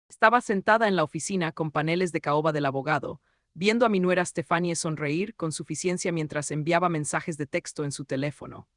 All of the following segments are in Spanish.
Estaba sentada en la oficina con paneles de caoba del abogado, viendo a mi nuera Stefanie sonreír con suficiencia mientras enviaba mensajes de texto en su teléfono.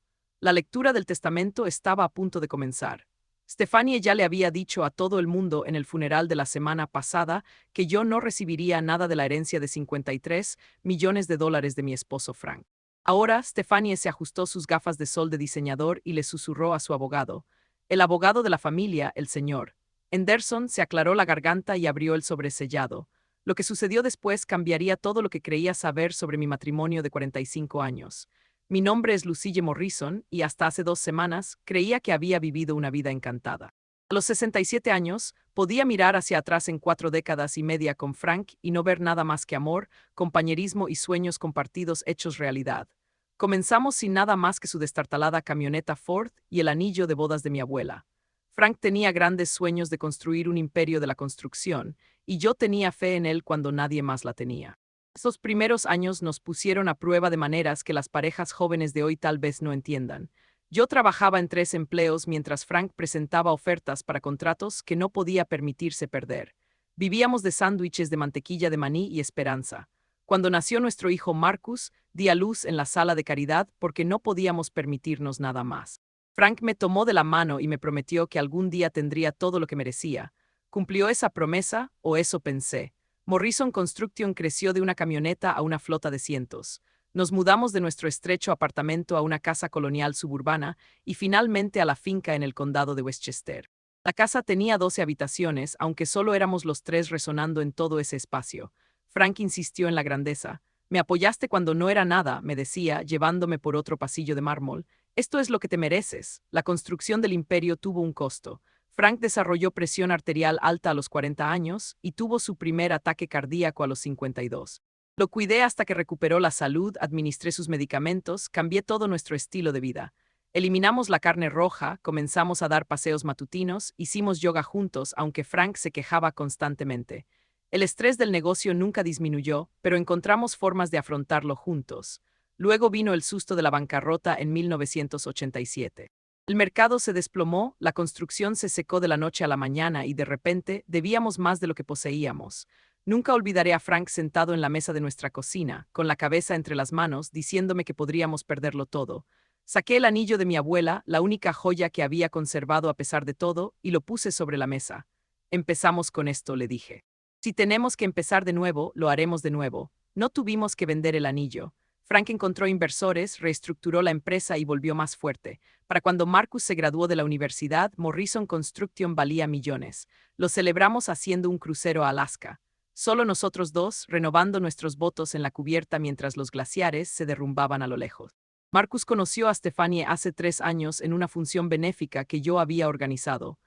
La lectura del testamento estaba a punto de comenzar. Stefanie ya le había dicho a todo el mundo en el funeral de la semana pasada que yo no recibiría nada de la herencia de 53 millones de dólares de mi esposo Frank. Ahora, Stefanie se ajustó sus gafas de sol de diseñador y le susurró a su abogado, el abogado de la familia, el señor Henderson, se aclaró la garganta y abrió el sobresellado. Lo que sucedió después cambiaría todo lo que creía saber sobre mi matrimonio de 45 años. Mi nombre es Lucille Morrison y hasta hace 2 semanas creía que había vivido una vida encantada. A los 67 años, podía mirar hacia atrás en 4 décadas y media con Frank y no ver nada más que amor, compañerismo y sueños compartidos hechos realidad. Comenzamos sin nada más que su destartalada camioneta Ford y el anillo de bodas de mi abuela. Frank tenía grandes sueños de construir un imperio de la construcción, y yo tenía fe en él cuando nadie más la tenía. Esos primeros años nos pusieron a prueba de maneras que las parejas jóvenes de hoy tal vez no entiendan. Yo trabajaba en 3 empleos mientras Frank presentaba ofertas para contratos que no podía permitirse perder. Vivíamos de sándwiches de mantequilla de maní y esperanza. Cuando nació nuestro hijo Marcus, di a luz en la sala de caridad porque no podíamos permitirnos nada más. Frank me tomó de la mano y me prometió que algún día tendría todo lo que merecía. ¿Cumplió esa promesa, o eso pensé? Morrison Construction creció de una camioneta a una flota de cientos. Nos mudamos de nuestro estrecho apartamento a una casa colonial suburbana y finalmente a la finca en el condado de Westchester. La casa tenía 12 habitaciones, aunque solo éramos los tres resonando en todo ese espacio. Frank insistió en la grandeza. Me apoyaste cuando no era nada, me decía, llevándome por otro pasillo de mármol. Esto es lo que te mereces. La construcción del imperio tuvo un costo. Frank desarrolló presión arterial alta a los 40 años y tuvo su primer ataque cardíaco a los 52. Lo cuidé hasta que recuperó la salud, administré sus medicamentos, cambié todo nuestro estilo de vida. Eliminamos la carne roja, comenzamos a dar paseos matutinos, hicimos yoga juntos, aunque Frank se quejaba constantemente. El estrés del negocio nunca disminuyó, pero encontramos formas de afrontarlo juntos. Luego vino el susto de la bancarrota en 1987. El mercado se desplomó, la construcción se secó de la noche a la mañana y de repente debíamos más de lo que poseíamos. Nunca olvidaré a Frank sentado en la mesa de nuestra cocina, con la cabeza entre las manos, diciéndome que podríamos perderlo todo. Saqué el anillo de mi abuela, la única joya que había conservado a pesar de todo, y lo puse sobre la mesa. Empezamos con esto, le dije. Si tenemos que empezar de nuevo, lo haremos de nuevo. No tuvimos que vender el anillo. Frank encontró inversores, reestructuró la empresa y volvió más fuerte. Para cuando Marcus se graduó de la universidad, Morrison Construction valía millones. Lo celebramos haciendo un crucero a Alaska. Solo nosotros dos, renovando nuestros votos en la cubierta mientras los glaciares se derrumbaban a lo lejos. Marcus conoció a Stefanie hace 3 años en una función benéfica que yo había organizado.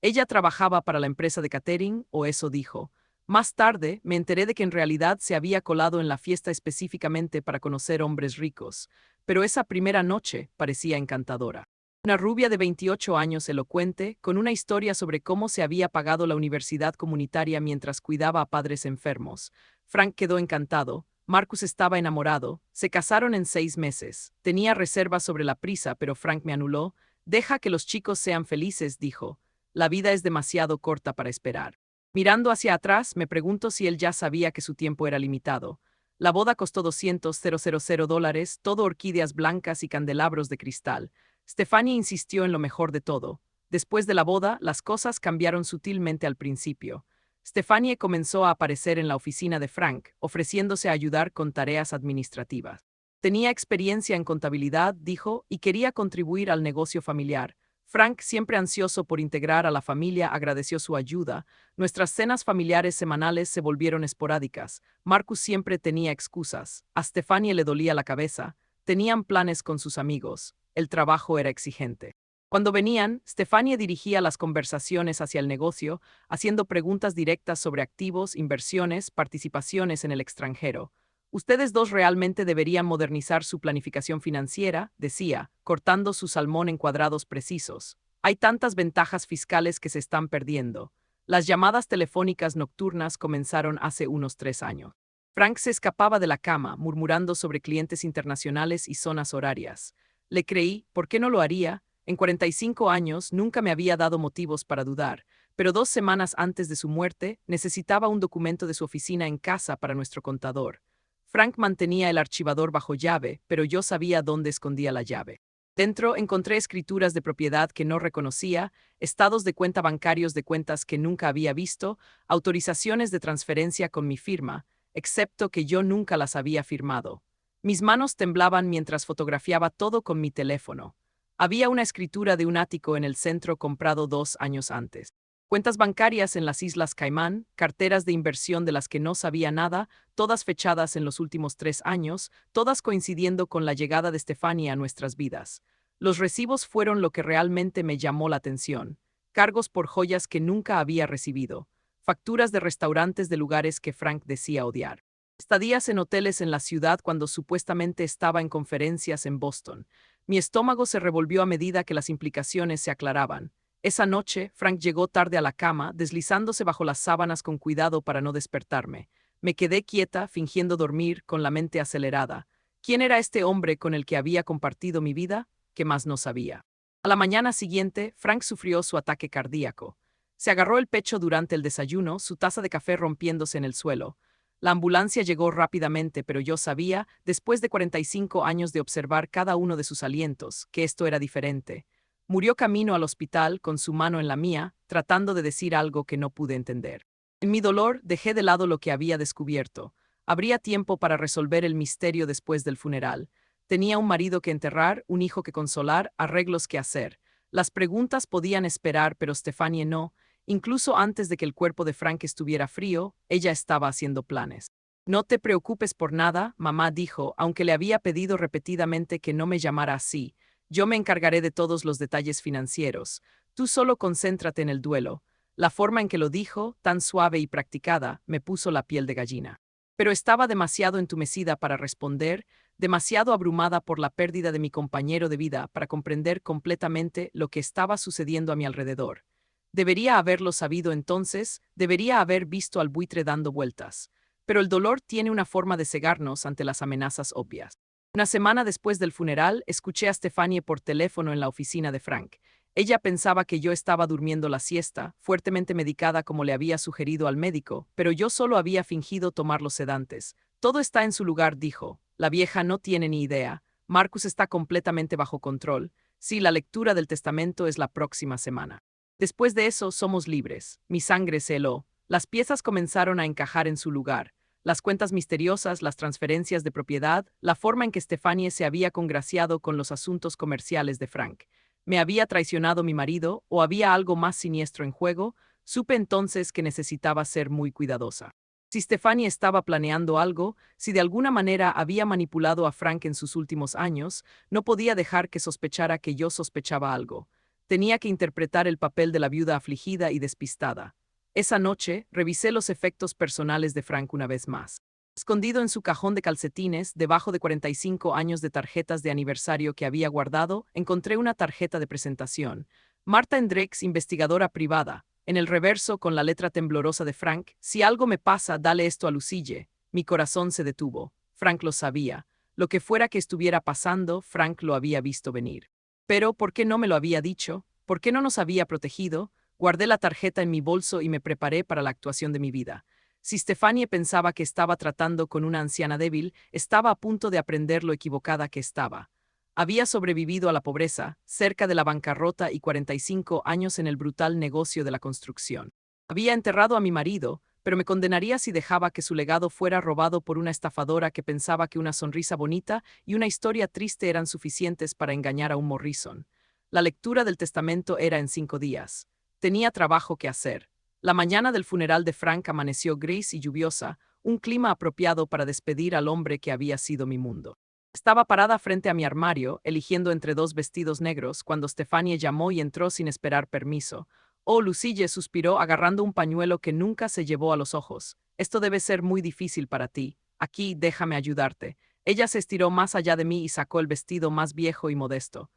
Ella trabajaba para la empresa de catering, o eso dijo. Más tarde, me enteré de que en realidad se había colado en la fiesta específicamente para conocer hombres ricos, pero esa primera noche parecía encantadora. Una rubia de 28 años elocuente, con una historia sobre cómo se había pagado la universidad comunitaria mientras cuidaba a padres enfermos. Frank quedó encantado, Marcus estaba enamorado, se casaron en 6 meses. Tenía reservas sobre la prisa, pero Frank me anuló. Deja que los chicos sean felices, dijo. La vida es demasiado corta para esperar. Mirando hacia atrás, me pregunto si él ya sabía que su tiempo era limitado. La boda costó $200,000, todo orquídeas blancas y candelabros de cristal. Stefanie insistió en lo mejor de todo. Después de la boda, las cosas cambiaron sutilmente al principio. Stefanie comenzó a aparecer en la oficina de Frank, ofreciéndose a ayudar con tareas administrativas. Tenía experiencia en contabilidad, dijo, y quería contribuir al negocio familiar. Frank, siempre ansioso por integrar a la familia, agradeció su ayuda. Nuestras cenas familiares semanales se volvieron esporádicas. Marcus siempre tenía excusas. A Stefanie le dolía la cabeza. Tenían planes con sus amigos. El trabajo era exigente. Cuando venían, Stefanie dirigía las conversaciones hacia el negocio, haciendo preguntas directas sobre activos, inversiones, participaciones en el extranjero. Ustedes dos realmente deberían modernizar su planificación financiera, decía, cortando su salmón en cuadrados precisos. Hay tantas ventajas fiscales que se están perdiendo. Las llamadas telefónicas nocturnas comenzaron hace unos 3 años. Frank se escapaba de la cama, murmurando sobre clientes internacionales y zonas horarias. Le creí, ¿por qué no lo haría? En 45 años nunca me había dado motivos para dudar, pero 2 semanas antes de su muerte, necesitaba un documento de su oficina en casa para nuestro contador. Frank mantenía el archivador bajo llave, pero yo sabía dónde escondía la llave. Dentro encontré escrituras de propiedad que no reconocía, estados de cuenta bancarios de cuentas que nunca había visto, autorizaciones de transferencia con mi firma, excepto que yo nunca las había firmado. Mis manos temblaban mientras fotografiaba todo con mi teléfono. Había una escritura de un ático en el centro comprado 2 años antes. Cuentas bancarias en las Islas Caimán, carteras de inversión de las que no sabía nada, todas fechadas en los últimos 3 años, todas coincidiendo con la llegada de Stephanie a nuestras vidas. Los recibos fueron lo que realmente me llamó la atención. Cargos por joyas que nunca había recibido. Facturas de restaurantes de lugares que Frank decía odiar. Estadías en hoteles en la ciudad cuando supuestamente estaba en conferencias en Boston. Mi estómago se revolvió a medida que las implicaciones se aclaraban. Esa noche, Frank llegó tarde a la cama, deslizándose bajo las sábanas con cuidado para no despertarme. Me quedé quieta, fingiendo dormir, con la mente acelerada. ¿Quién era este hombre con el que había compartido mi vida? ¿Qué más no sabía? A la mañana siguiente, Frank sufrió su ataque cardíaco. Se agarró el pecho durante el desayuno, su taza de café rompiéndose en el suelo. La ambulancia llegó rápidamente, pero yo sabía, después de 45 años de observar cada uno de sus alientos, que esto era diferente. Murió camino al hospital con su mano en la mía, tratando de decir algo que no pude entender. En mi dolor, dejé de lado lo que había descubierto. Habría tiempo para resolver el misterio después del funeral. Tenía un marido que enterrar, un hijo que consolar, arreglos que hacer. Las preguntas podían esperar, pero Stephanie no. Incluso antes de que el cuerpo de Frank estuviera frío, ella estaba haciendo planes. No te preocupes por nada, mamá dijo, aunque le había pedido repetidamente que no me llamara así. Yo me encargaré de todos los detalles financieros. Tú solo concéntrate en el duelo. La forma en que lo dijo, tan suave y practicada, me puso la piel de gallina. Pero estaba demasiado entumecida para responder, demasiado abrumada por la pérdida de mi compañero de vida para comprender completamente lo que estaba sucediendo a mi alrededor. Debería haberlo sabido entonces, debería haber visto al buitre dando vueltas. Pero el dolor tiene una forma de cegarnos ante las amenazas obvias. Una semana después del funeral, escuché a Stephanie por teléfono en la oficina de Frank. Ella pensaba que yo estaba durmiendo la siesta, fuertemente medicada como le había sugerido al médico, pero yo solo había fingido tomar los sedantes. Todo está en su lugar, dijo. La vieja no tiene ni idea. Marcus está completamente bajo control. Sí, la lectura del testamento es la próxima semana. Después de eso, somos libres. Mi sangre se heló. Las piezas comenzaron a encajar en su lugar. Las cuentas misteriosas, las transferencias de propiedad, la forma en que Stephanie se había congraciado con los asuntos comerciales de Frank. ¿Me había traicionado mi marido o había algo más siniestro en juego? Supe entonces que necesitaba ser muy cuidadosa. Si Stephanie estaba planeando algo, si de alguna manera había manipulado a Frank en sus últimos años, no podía dejar que sospechara que yo sospechaba algo. Tenía que interpretar el papel de la viuda afligida y despistada. Esa noche, revisé los efectos personales de Frank una vez más. Escondido en su cajón de calcetines, debajo de 45 años de tarjetas de aniversario que había guardado, encontré una tarjeta de presentación. Marta Hendricks, investigadora privada. En el reverso, con la letra temblorosa de Frank, si algo me pasa, dale esto a Lucille. Mi corazón se detuvo. Frank lo sabía. Lo que fuera que estuviera pasando, Frank lo había visto venir. Pero, ¿por qué no me lo había dicho? ¿Por qué no nos había protegido? Guardé la tarjeta en mi bolso y me preparé para la actuación de mi vida. Si Stephanie pensaba que estaba tratando con una anciana débil, estaba a punto de aprender lo equivocada que estaba. Había sobrevivido a la pobreza, cerca de la bancarrota y 45 años en el brutal negocio de la construcción. Había enterrado a mi marido, pero me condenaría si dejaba que su legado fuera robado por una estafadora que pensaba que una sonrisa bonita y una historia triste eran suficientes para engañar a un Morrison. La lectura del testamento era en 5 días. Tenía trabajo que hacer. La mañana del funeral de Frank amaneció gris y lluviosa, un clima apropiado para despedir al hombre que había sido mi mundo. Estaba parada frente a mi armario, eligiendo entre 2 vestidos negros, cuando Stephanie llamó y entró sin esperar permiso. Oh, Lucille, suspiró agarrando un pañuelo que nunca se llevó a los ojos. Esto debe ser muy difícil para ti. Aquí, déjame ayudarte. Ella se estiró más allá de mí y sacó el vestido más viejo y modesto.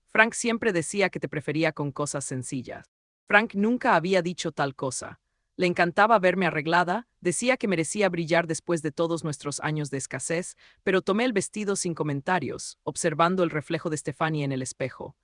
Frank siempre decía que te prefería con cosas sencillas. Frank nunca había dicho tal cosa. Le encantaba verme arreglada, decía que merecía brillar después de todos nuestros años de escasez, pero tomé el vestido sin comentarios, observando el reflejo de Stephanie en el espejo.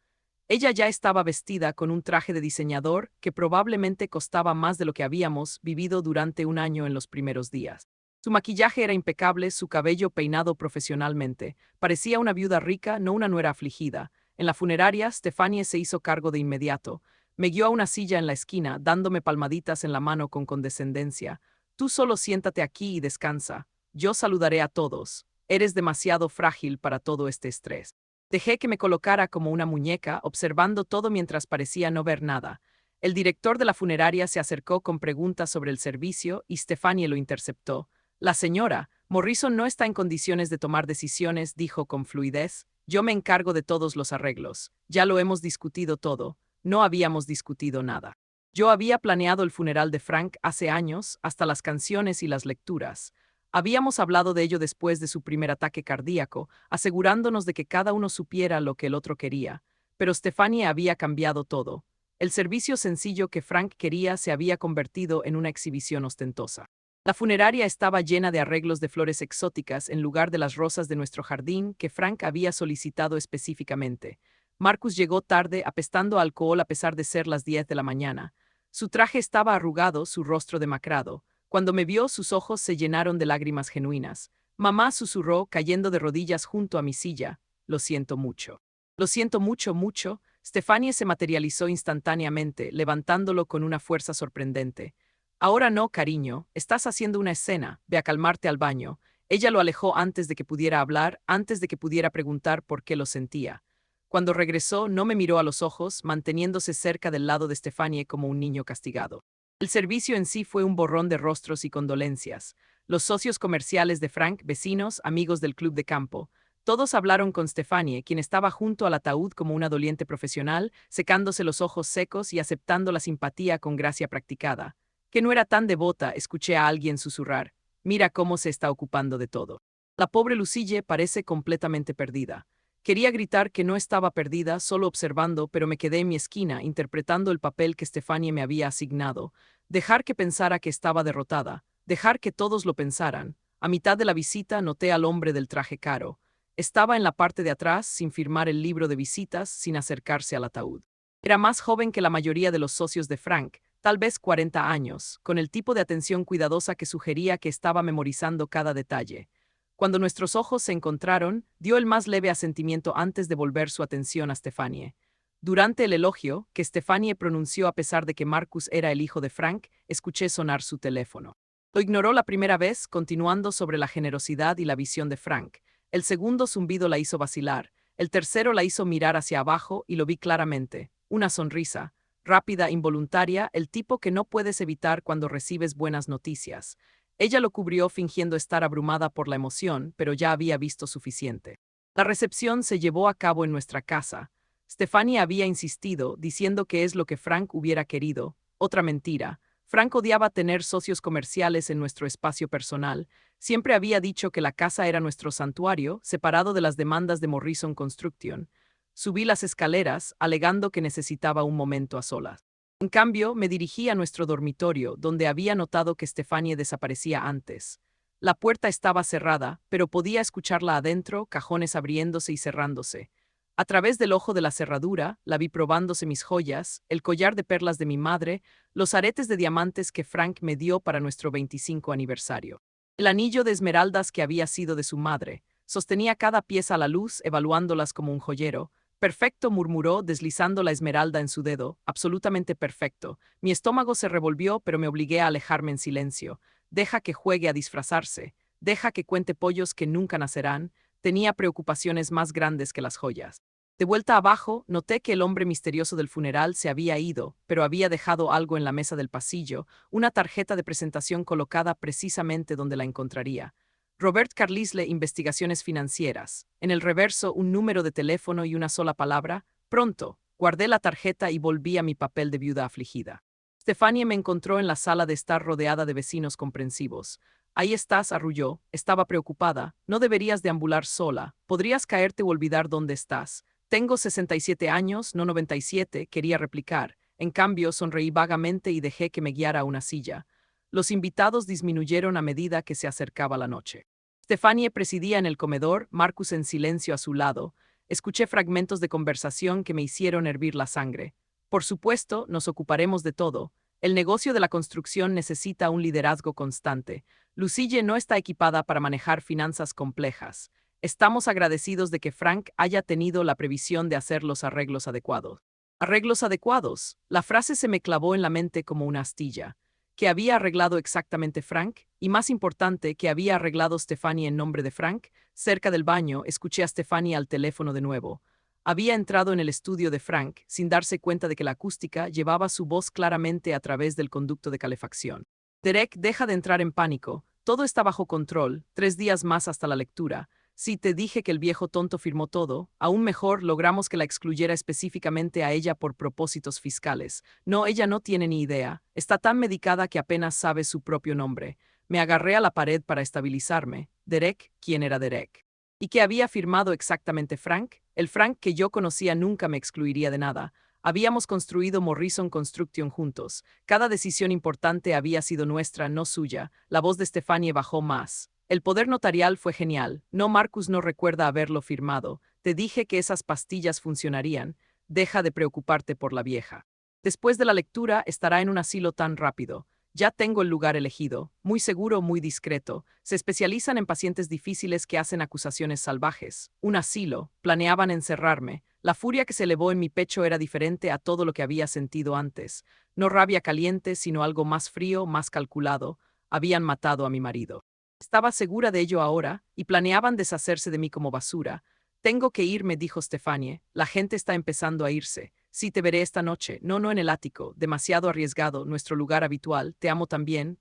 Ella ya estaba vestida con un traje de diseñador que probablemente costaba más de lo que habíamos vivido durante un año en los primeros días. Su maquillaje era impecable, su cabello peinado profesionalmente. Parecía una viuda rica, no una nuera afligida. En la funeraria, Stefanie se hizo cargo de inmediato. Me guió a una silla en la esquina, dándome palmaditas en la mano con condescendencia. Tú solo siéntate aquí y descansa. Yo saludaré a todos. Eres demasiado frágil para todo este estrés. Dejé que me colocara como una muñeca, observando todo mientras parecía no ver nada. El director de la funeraria se acercó con preguntas sobre el servicio y Stefanie lo interceptó. La señora, Morrison no está en condiciones de tomar decisiones, dijo con fluidez. Yo me encargo de todos los arreglos. Ya lo hemos discutido todo. No habíamos discutido nada. Yo había planeado el funeral de Frank hace años, hasta las canciones y las lecturas. Habíamos hablado de ello después de su primer ataque cardíaco, asegurándonos de que cada uno supiera lo que el otro quería. Pero Stefanie había cambiado todo. El servicio sencillo que Frank quería se había convertido en una exhibición ostentosa. La funeraria estaba llena de arreglos de flores exóticas en lugar de las rosas de nuestro jardín que Frank había solicitado específicamente. Marcus llegó tarde, apestando a alcohol a pesar de ser las 10 de la mañana. Su traje estaba arrugado, su rostro demacrado. Cuando me vio, sus ojos se llenaron de lágrimas genuinas. Mamá susurró, cayendo de rodillas junto a mi silla. Lo siento mucho. Lo siento mucho, mucho. Stefanie se materializó instantáneamente, levantándolo con una fuerza sorprendente. Ahora no, cariño, estás haciendo una escena, ve a calmarte al baño. Ella lo alejó antes de que pudiera hablar, antes de que pudiera preguntar por qué lo sentía. Cuando regresó, no me miró a los ojos, manteniéndose cerca del lado de Stefanie como un niño castigado. El servicio en sí fue un borrón de rostros y condolencias. Los socios comerciales de Frank, vecinos, amigos del club de campo, todos hablaron con Stefanie, quien estaba junto al ataúd como una doliente profesional, secándose los ojos secos y aceptando la simpatía con gracia practicada. Que no era tan devota, escuché a alguien susurrar. Mira cómo se está ocupando de todo. La pobre Lucille parece completamente perdida. Quería gritar que no estaba perdida, solo observando, pero me quedé en mi esquina, interpretando el papel que Stefanie me había asignado. Dejar que pensara que estaba derrotada. Dejar que todos lo pensaran. A mitad de la visita noté al hombre del traje caro. Estaba en la parte de atrás, sin firmar el libro de visitas, sin acercarse al ataúd. Era más joven que la mayoría de los socios de Frank, tal vez 40 años, con el tipo de atención cuidadosa que sugería que estaba memorizando cada detalle. Cuando nuestros ojos se encontraron, dio el más leve asentimiento antes de volver su atención a Stefanie. Durante el elogio, que Stefanie pronunció a pesar de que Marcus era el hijo de Frank, escuché sonar su teléfono. Lo ignoró la primera vez, continuando sobre la generosidad y la visión de Frank. El segundo zumbido la hizo vacilar. El tercero la hizo mirar hacia abajo y lo vi claramente. Una sonrisa. Rápida, involuntaria, el tipo que no puedes evitar cuando recibes buenas noticias. Ella lo cubrió fingiendo estar abrumada por la emoción, pero ya había visto suficiente. La recepción se llevó a cabo en nuestra casa. Stefanie había insistido, diciendo que es lo que Frank hubiera querido. Otra mentira. Frank odiaba tener socios comerciales en nuestro espacio personal. Siempre había dicho que la casa era nuestro santuario, separado de las demandas de Morrison Construction. Subí las escaleras, alegando que necesitaba un momento a solas. En cambio, me dirigí a nuestro dormitorio, donde había notado que Stefanie desaparecía antes. La puerta estaba cerrada, pero podía escucharla adentro, cajones abriéndose y cerrándose. A través del ojo de la cerradura, la vi probándose mis joyas, el collar de perlas de mi madre, los aretes de diamantes que Frank me dio para nuestro 25 aniversario. El anillo de esmeraldas que había sido de su madre. Sostenía cada pieza a la luz, evaluándolas como un joyero. Perfecto, murmuró, deslizando la esmeralda en su dedo. Absolutamente perfecto. Mi estómago se revolvió, pero me obligué a alejarme en silencio. Deja que juegue a disfrazarse. Deja que cuente pollos que nunca nacerán. Tenía preocupaciones más grandes que las joyas. De vuelta abajo, noté que el hombre misterioso del funeral se había ido, pero había dejado algo en la mesa del pasillo, una tarjeta de presentación colocada precisamente donde la encontraría. Robert Carlisle, Investigaciones Financieras. En el reverso, un número de teléfono y una sola palabra. Pronto. Guardé la tarjeta y volví a mi papel de viuda afligida. Stefanie me encontró en la sala de estar rodeada de vecinos comprensivos. Ahí estás, arrulló. Estaba preocupada. No deberías deambular sola. Podrías caerte o olvidar dónde estás. Tengo 67 años, no 97, quería replicar. En cambio, sonreí vagamente y dejé que me guiara a una silla. Los invitados disminuyeron a medida que se acercaba la noche. Stefanie presidía en el comedor, Marcus en silencio a su lado. Escuché fragmentos de conversación que me hicieron hervir la sangre. Por supuesto, nos ocuparemos de todo. El negocio de la construcción necesita un liderazgo constante. Lucille no está equipada para manejar finanzas complejas. Estamos agradecidos de que Frank haya tenido la previsión de hacer los arreglos adecuados. Arreglos adecuados. La frase se me clavó en la mente como una astilla. ¿Qué había arreglado exactamente Frank? Y más importante, ¿qué había arreglado Stephanie en nombre de Frank? Cerca del baño, escuché a Stephanie al teléfono de nuevo. Había entrado en el estudio de Frank, sin darse cuenta de que la acústica llevaba su voz claramente a través del conducto de calefacción. Derek, deja de entrar en pánico. Todo está bajo control. 3 días más hasta la lectura. Sí, te dije que el viejo tonto firmó todo. Aún mejor, logramos que la excluyera específicamente a ella por propósitos fiscales. No, ella no tiene ni idea. Está tan medicada que apenas sabe su propio nombre. Me agarré a la pared para estabilizarme. Derek, ¿quién era Derek? ¿Y qué había firmado exactamente Frank? El Frank que yo conocía nunca me excluiría de nada. Habíamos construido Morrison Construction juntos. Cada decisión importante había sido nuestra, no suya. La voz de Stephanie bajó más. El poder notarial fue genial. No, Marcus no recuerda haberlo firmado. Te dije que esas pastillas funcionarían. Deja de preocuparte por la vieja. Después de la lectura estará en un asilo tan rápido. Ya tengo el lugar elegido, muy seguro, muy discreto. Se especializan en pacientes difíciles que hacen acusaciones salvajes. Un asilo. Planeaban encerrarme. La furia que se elevó en mi pecho era diferente a todo lo que había sentido antes. No rabia caliente, sino algo más frío, más calculado. Habían matado a mi marido. Estaba segura de ello ahora, y planeaban deshacerse de mí como basura. Tengo que irme, dijo Stephanie. La gente está empezando a irse. Sí, te veré esta noche. No, no en el ático. Demasiado arriesgado, nuestro lugar habitual. Te amo también,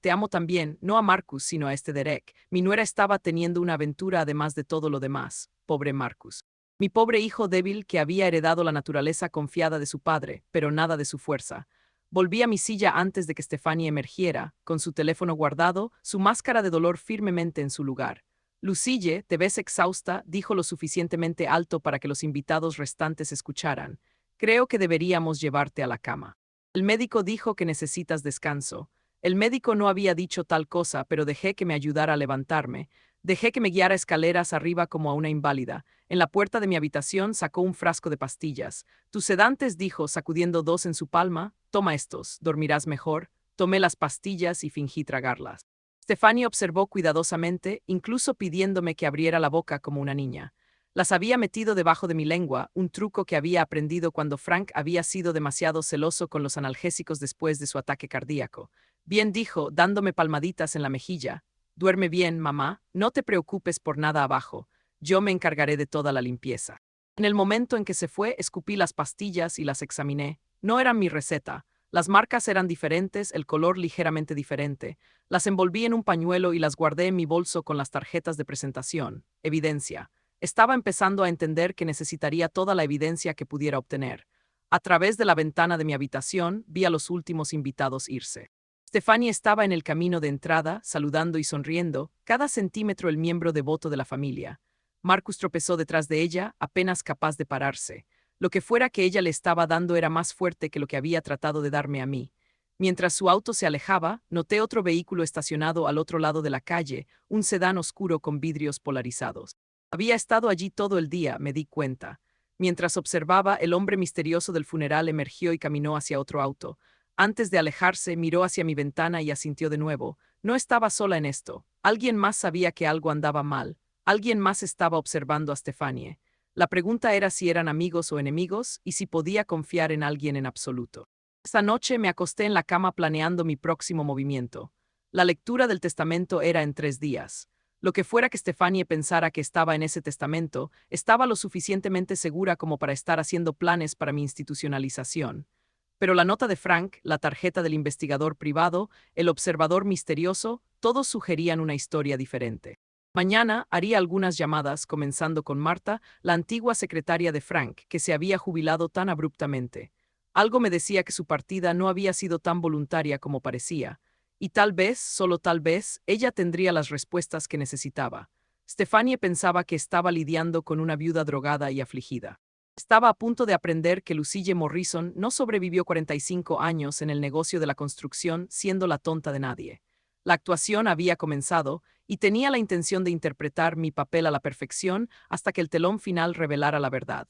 no a Marcus, sino a este Derek. Mi nuera estaba teniendo una aventura además de todo lo demás. Pobre Marcus. Mi pobre hijo débil que había heredado la naturaleza confiada de su padre, pero nada de su fuerza. Volví a mi silla antes de que Stephanie emergiera, con su teléfono guardado, su máscara de dolor firmemente en su lugar. Lucille, te ves exhausta, dijo lo suficientemente alto para que los invitados restantes escucharan. Creo que deberíamos llevarte a la cama. El médico dijo que necesitas descanso. El médico no había dicho tal cosa, pero dejé que me ayudara a levantarme. Dejé que me guiara escaleras arriba como a una inválida. En la puerta de mi habitación sacó un frasco de pastillas. Tus sedantes, dijo, sacudiendo 2 en su palma. Toma estos, dormirás mejor. Tomé las pastillas y fingí tragarlas. Stephanie observó cuidadosamente, incluso pidiéndome que abriera la boca como una niña. Las había metido debajo de mi lengua, un truco que había aprendido cuando Frank había sido demasiado celoso con los analgésicos después de su ataque cardíaco. Bien, dijo, dándome palmaditas en la mejilla. Duerme bien, mamá, no te preocupes por nada abajo. Yo me encargaré de toda la limpieza. En el momento en que se fue, escupí las pastillas y las examiné. No eran mi receta. Las marcas eran diferentes, el color ligeramente diferente. Las envolví en un pañuelo y las guardé en mi bolso con las tarjetas de presentación. Evidencia. Estaba empezando a entender que necesitaría toda la evidencia que pudiera obtener. A través de la ventana de mi habitación, vi a los últimos invitados irse. Stephanie estaba en el camino de entrada, saludando y sonriendo, cada centímetro el miembro devoto de la familia. Marcus tropezó detrás de ella, apenas capaz de pararse. Lo que fuera que ella le estaba dando era más fuerte que lo que había tratado de darme a mí. Mientras su auto se alejaba, noté otro vehículo estacionado al otro lado de la calle, un sedán oscuro con vidrios polarizados. Había estado allí todo el día, me di cuenta. Mientras observaba, el hombre misterioso del funeral emergió y caminó hacia otro auto. Antes de alejarse, miró hacia mi ventana y asintió de nuevo. No estaba sola en esto. Alguien más sabía que algo andaba mal. Alguien más estaba observando a Stephanie. La pregunta era si eran amigos o enemigos y si podía confiar en alguien en absoluto. Esa noche me acosté en la cama planeando mi próximo movimiento. La lectura del testamento era en 3 días. Lo que fuera que Stephanie pensara que estaba en ese testamento, estaba lo suficientemente segura como para estar haciendo planes para mi institucionalización. Pero la nota de Frank, la tarjeta del investigador privado, el observador misterioso, todos sugerían una historia diferente. Mañana haría algunas llamadas, comenzando con Marta, la antigua secretaria de Frank, que se había jubilado tan abruptamente. Algo me decía que su partida no había sido tan voluntaria como parecía. Y tal vez, solo tal vez, ella tendría las respuestas que necesitaba. Stephanie pensaba que estaba lidiando con una viuda drogada y afligida. Estaba a punto de aprender que Lucille Morrison no sobrevivió 45 años en el negocio de la construcción siendo la tonta de nadie. La actuación había comenzado, y tenía la intención de interpretar mi papel a la perfección hasta que el telón final revelara la verdad.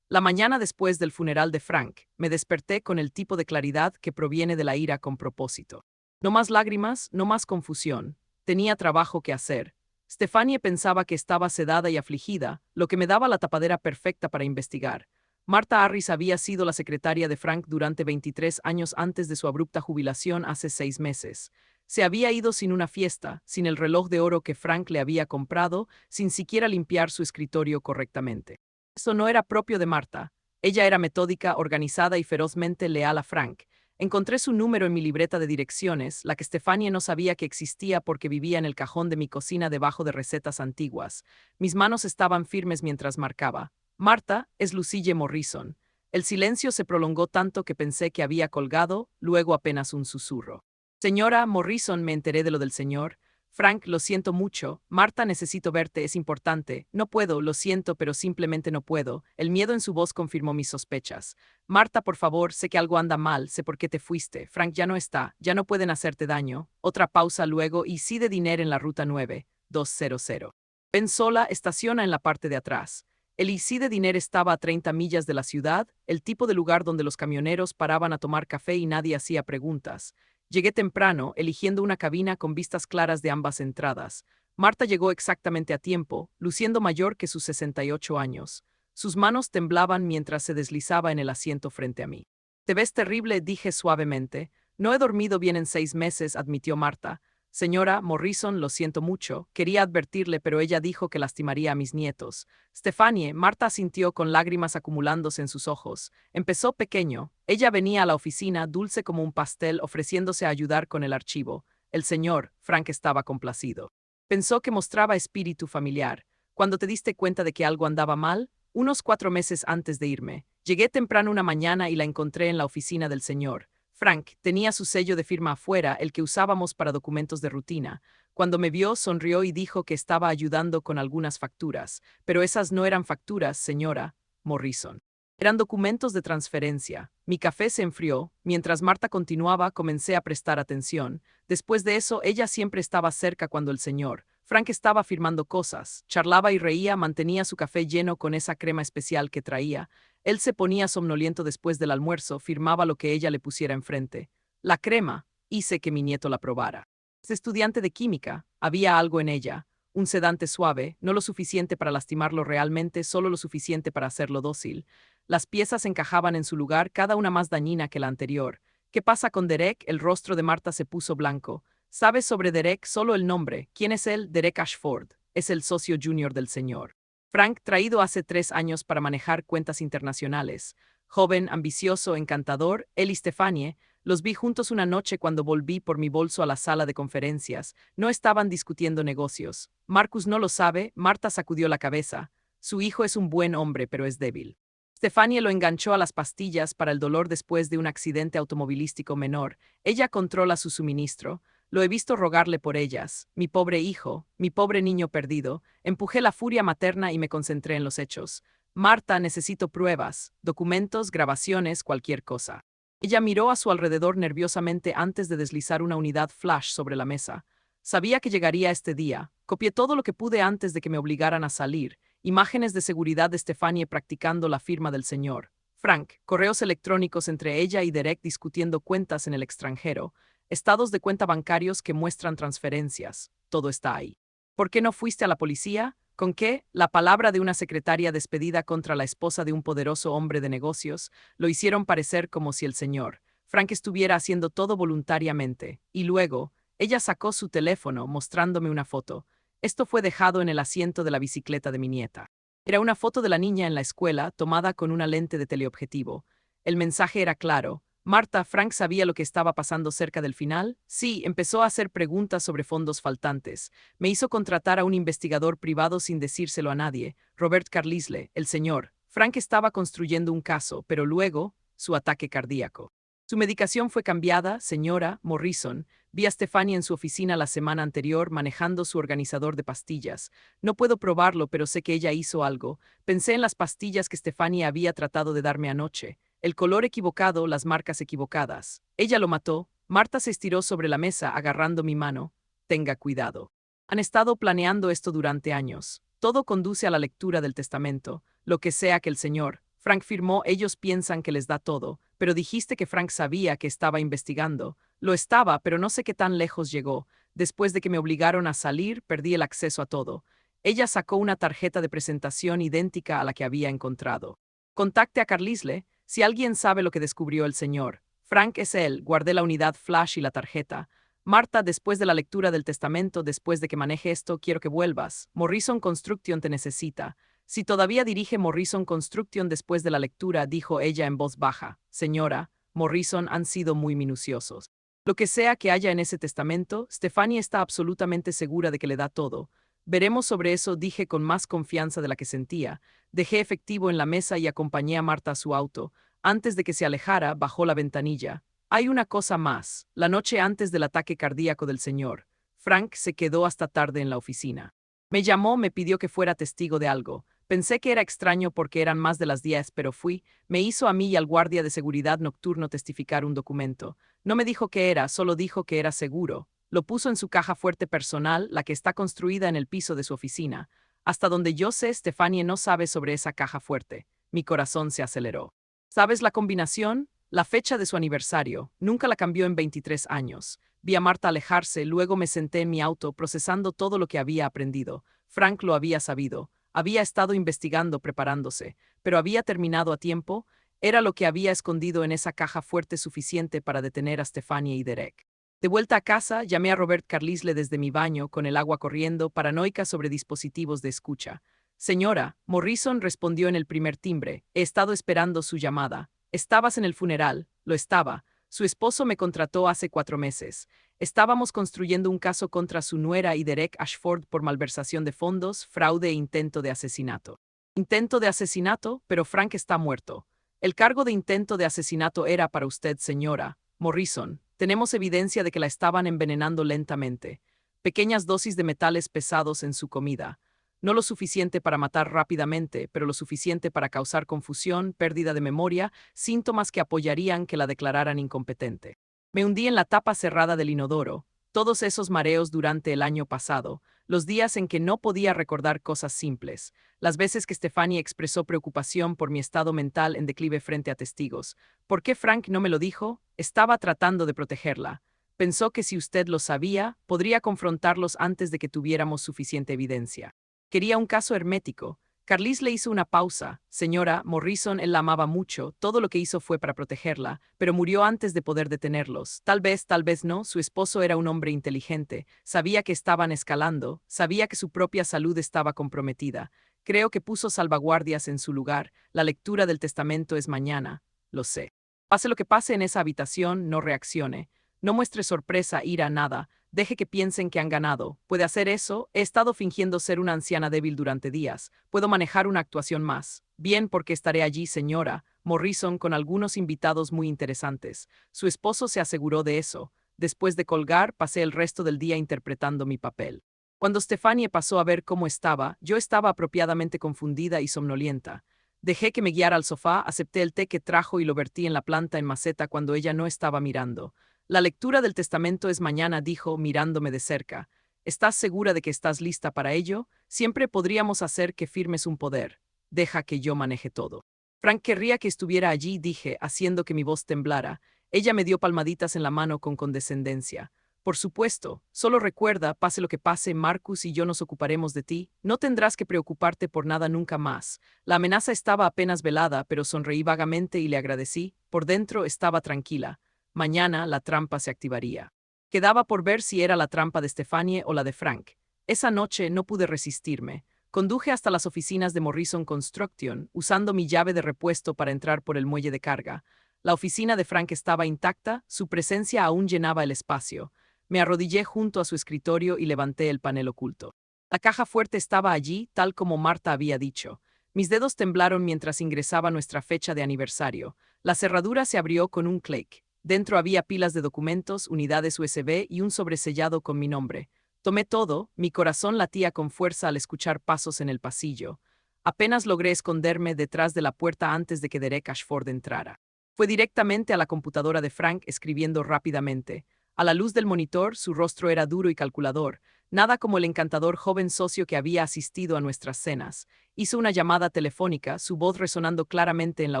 La mañana después del funeral de Frank, me desperté con el tipo de claridad que proviene de la ira con propósito. No más lágrimas, no más confusión. Tenía trabajo que hacer. Stephanie pensaba que estaba sedada y afligida, lo que me daba la tapadera perfecta para investigar. Martha Harris había sido la secretaria de Frank durante 23 años antes de su abrupta jubilación hace 6 meses. Se había ido sin una fiesta, sin el reloj de oro que Frank le había comprado, sin siquiera limpiar su escritorio correctamente. Eso no era propio de Martha. Ella era metódica, organizada y ferozmente leal a Frank. Encontré su número en mi libreta de direcciones, la que Stephanie no sabía que existía porque vivía en el cajón de mi cocina debajo de recetas antiguas. Mis manos estaban firmes mientras marcaba. Martha es Lucille Morrison. El silencio se prolongó tanto que pensé que había colgado, luego apenas un susurro. Señora Morrison, me enteré de lo del señor. Frank, lo siento mucho. Martha, necesito verte, es importante. No puedo, lo siento, pero simplemente no puedo. El miedo en su voz confirmó mis sospechas. Martha, por favor, sé que algo anda mal, sé por qué te fuiste. Frank ya no está, ya no pueden hacerte daño. Otra pausa luego y sí de dinero en la ruta 9-200. Ven sola, estaciona en la parte de atrás. El IC de Diner estaba a 30 millas de la ciudad, el tipo de lugar donde los camioneros paraban a tomar café y nadie hacía preguntas. Llegué temprano, eligiendo una cabina con vistas claras de ambas entradas. Marta llegó exactamente a tiempo, luciendo mayor que sus 68 años. Sus manos temblaban mientras se deslizaba en el asiento frente a mí. Te ves terrible, dije suavemente. No he dormido bien en 6 meses, admitió Marta. Señora Morrison, lo siento mucho. Quería advertirle, pero ella dijo que lastimaría a mis nietos. Stephanie, Marta asintió con lágrimas acumulándose en sus ojos. Empezó pequeño. Ella venía a la oficina, dulce como un pastel, ofreciéndose a ayudar con el archivo. El señor, Frank, estaba complacido. Pensó que mostraba espíritu familiar. Cuando te diste cuenta de que algo andaba mal, unos 4 meses antes de irme, llegué temprano una mañana y la encontré en la oficina del señor. Frank tenía su sello de firma afuera, el que usábamos para documentos de rutina. Cuando me vio, sonrió y dijo que estaba ayudando con algunas facturas, pero esas no eran facturas, señora Morrison. Eran documentos de transferencia. Mi café se enfrió. Mientras Marta continuaba, comencé a prestar atención. Después de eso, ella siempre estaba cerca cuando el señor Frank estaba firmando cosas. Charlaba y reía, mantenía su café lleno con esa crema especial que traía. Él se ponía somnoliento después del almuerzo, firmaba lo que ella le pusiera enfrente. La crema, hice que mi nieto la probara. Es estudiante de química, había algo en ella, un sedante suave, no lo suficiente para lastimarlo realmente, solo lo suficiente para hacerlo dócil. Las piezas encajaban en su lugar, cada una más dañina que la anterior. ¿Qué pasa con Derek? El rostro de Marta se puso blanco. ¿Sabes sobre Derek? Solo el nombre. ¿Quién es él? Derek Ashford. Es el socio junior del señor Frank, traído hace 3 años para manejar cuentas internacionales. Joven, ambicioso, encantador, él y Stephanie, los vi juntos una noche cuando volví por mi bolso a la sala de conferencias. No estaban discutiendo negocios. Marcus no lo sabe, Marta sacudió la cabeza. Su hijo es un buen hombre, pero es débil. Stephanie lo enganchó a las pastillas para el dolor después de un accidente automovilístico menor. Ella controla su suministro. Lo he visto rogarle por ellas. Mi pobre hijo, mi pobre niño perdido. Empujé la furia materna y me concentré en los hechos. Marta, necesito pruebas, documentos, grabaciones, cualquier cosa. Ella miró a su alrededor nerviosamente antes de deslizar una unidad flash sobre la mesa. Sabía que llegaría este día. Copié todo lo que pude antes de que me obligaran a salir. Imágenes de seguridad de Stephanie practicando la firma del señor Frank, correos electrónicos entre ella y Derek discutiendo cuentas en el extranjero, estados de cuenta bancarios que muestran transferencias. Todo está ahí. ¿Por qué no fuiste a la policía? ¿Con qué? La palabra de una secretaria despedida contra la esposa de un poderoso hombre de negocios lo hicieron parecer como si el señor Frank estuviera haciendo todo voluntariamente. Y luego, ella sacó su teléfono mostrándome una foto. Esto fue dejado en el asiento de la bicicleta de mi nieta. Era una foto de la niña en la escuela tomada con una lente de teleobjetivo. El mensaje era claro. Marta, Frank sabía lo que estaba pasando cerca del final. Sí, empezó a hacer preguntas sobre fondos faltantes. Me hizo contratar a un investigador privado sin decírselo a nadie, Robert Carlisle, el señor. Frank estaba construyendo un caso, pero luego, su ataque cardíaco. Su medicación fue cambiada, señora Morrison. Vi a Stephanie en su oficina la semana anterior manejando su organizador de pastillas. No puedo probarlo, pero sé que ella hizo algo. Pensé en las pastillas que Stephanie había tratado de darme anoche. El color equivocado, las marcas equivocadas. Ella lo mató. Marta se estiró sobre la mesa agarrando mi mano. Tenga cuidado. Han estado planeando esto durante años. Todo conduce a la lectura del testamento, lo que sea que el señor Frank firmó. Ellos piensan que les da todo, pero dijiste que Frank sabía que estaba investigando. Lo estaba, pero no sé qué tan lejos llegó. Después de que me obligaron a salir, perdí el acceso a todo. Ella sacó una tarjeta de presentación idéntica a la que había encontrado. Contacte a Carlisle, si alguien sabe lo que descubrió el señor. Frank es él. Guardé la unidad flash y la tarjeta. Marta, después de la lectura del testamento, después de que maneje esto, quiero que vuelvas. Morrison Construction te necesita. Si todavía dirige Morrison Construction después de la lectura, dijo ella en voz baja. Señora, Morrison han sido muy minuciosos. Lo que sea que haya en ese testamento, Stephanie está absolutamente segura de que le da todo. Veremos sobre eso, dije con más confianza de la que sentía. Dejé efectivo en la mesa y acompañé a Marta a su auto. Antes de que se alejara, bajó la ventanilla. Hay una cosa más. La noche antes del ataque cardíaco del señor, Frank se quedó hasta tarde en la oficina. Me llamó, me pidió que fuera testigo de algo. Pensé que era extraño porque eran más de las 10, pero fui. Me hizo a mí y al guardia de seguridad nocturno testificar un documento. No me dijo qué era, solo dijo que era seguro. Lo puso en su caja fuerte personal, la que está construida en el piso de su oficina. Hasta donde yo sé, Stephanie no sabe sobre esa caja fuerte. Mi corazón se aceleró. ¿Sabes la combinación? La fecha de su aniversario. Nunca la cambió en 23 años. Vi a Marta alejarse, luego me senté en mi auto procesando todo lo que había aprendido. Frank lo había sabido. Había estado investigando, preparándose, pero había terminado a tiempo. Era lo que había escondido en esa caja fuerte suficiente para detener a Stephanie y Derek. De vuelta a casa, llamé a Robert Carlisle desde mi baño con el agua corriendo, paranoica sobre dispositivos de escucha. Señora, Morrison respondió en el primer timbre. He estado esperando su llamada. Estabas en el funeral. Lo estaba. Su esposo me contrató hace 4 meses. Estábamos construyendo un caso contra su nuera y Derek Ashford por malversación de fondos, fraude e intento de asesinato. Intento de asesinato, pero Frank está muerto. El cargo de intento de asesinato era para usted, señora Morrison. Tenemos evidencia de que la estaban envenenando lentamente. Pequeñas dosis de metales pesados en su comida. No lo suficiente para matar rápidamente, pero lo suficiente para causar confusión, pérdida de memoria, síntomas que apoyarían que la declararan incompetente. Me hundí en la tapa cerrada del inodoro. Todos esos mareos durante el año pasado, los días en que no podía recordar cosas simples, las veces que Stephanie expresó preocupación por mi estado mental en declive frente a testigos. ¿Por qué Frank no me lo dijo? Estaba tratando de protegerla. Pensó que si usted lo sabía, podría confrontarlos antes de que tuviéramos suficiente evidencia. Quería un caso hermético. Carlisle hizo una pausa. Señora Morrison, él la amaba mucho, todo lo que hizo fue para protegerla, pero murió antes de poder detenerlos. Tal vez no, su esposo era un hombre inteligente, sabía que estaban escalando, sabía que su propia salud estaba comprometida. Creo que puso salvaguardias en su lugar. La lectura del testamento es mañana, lo sé. Pase lo que pase en esa habitación, no reaccione. No muestre sorpresa, ira, nada. Deje que piensen que han ganado. ¿Puede hacer eso? He estado fingiendo ser una anciana débil durante días. Puedo manejar una actuación más. Bien, porque estaré allí, señora Morrison, con algunos invitados muy interesantes. Su esposo se aseguró de eso. Después de colgar, pasé el resto del día interpretando mi papel. Cuando Stephanie pasó a ver cómo estaba, yo estaba apropiadamente confundida y somnolienta. Dejé que me guiara al sofá, acepté el té que trajo y lo vertí en la planta en maceta cuando ella no estaba mirando. La lectura del testamento es mañana, dijo, mirándome de cerca. ¿Estás segura de que estás lista para ello? Siempre podríamos hacer que firmes un poder. Deja que yo maneje todo. Frank querría que estuviera allí, dije, haciendo que mi voz temblara. Ella me dio palmaditas en la mano con condescendencia. Por supuesto, solo recuerda, pase lo que pase, Marcus y yo nos ocuparemos de ti. No tendrás que preocuparte por nada nunca más. La amenaza estaba apenas velada, pero sonreí vagamente y le agradecí. Por dentro estaba tranquila. Mañana la trampa se activaría. Quedaba por ver si era la trampa de Stephanie o la de Frank. Esa noche no pude resistirme. Conduje hasta las oficinas de Morrison Construction, usando mi llave de repuesto para entrar por el muelle de carga. La oficina de Frank estaba intacta, su presencia aún llenaba el espacio. Me arrodillé junto a su escritorio y levanté el panel oculto. La caja fuerte estaba allí, tal como Marta había dicho. Mis dedos temblaron mientras ingresaba nuestra fecha de aniversario. La cerradura se abrió con un clic. Dentro había pilas de documentos, unidades USB y un sobresellado con mi nombre. Tomé todo, mi corazón latía con fuerza al escuchar pasos en el pasillo. Apenas logré esconderme detrás de la puerta antes de que Derek Ashford entrara. Fue directamente a la computadora de Frank escribiendo rápidamente. A la luz del monitor, su rostro era duro y calculador, nada como el encantador joven socio que había asistido a nuestras cenas. Hizo una llamada telefónica, su voz resonando claramente en la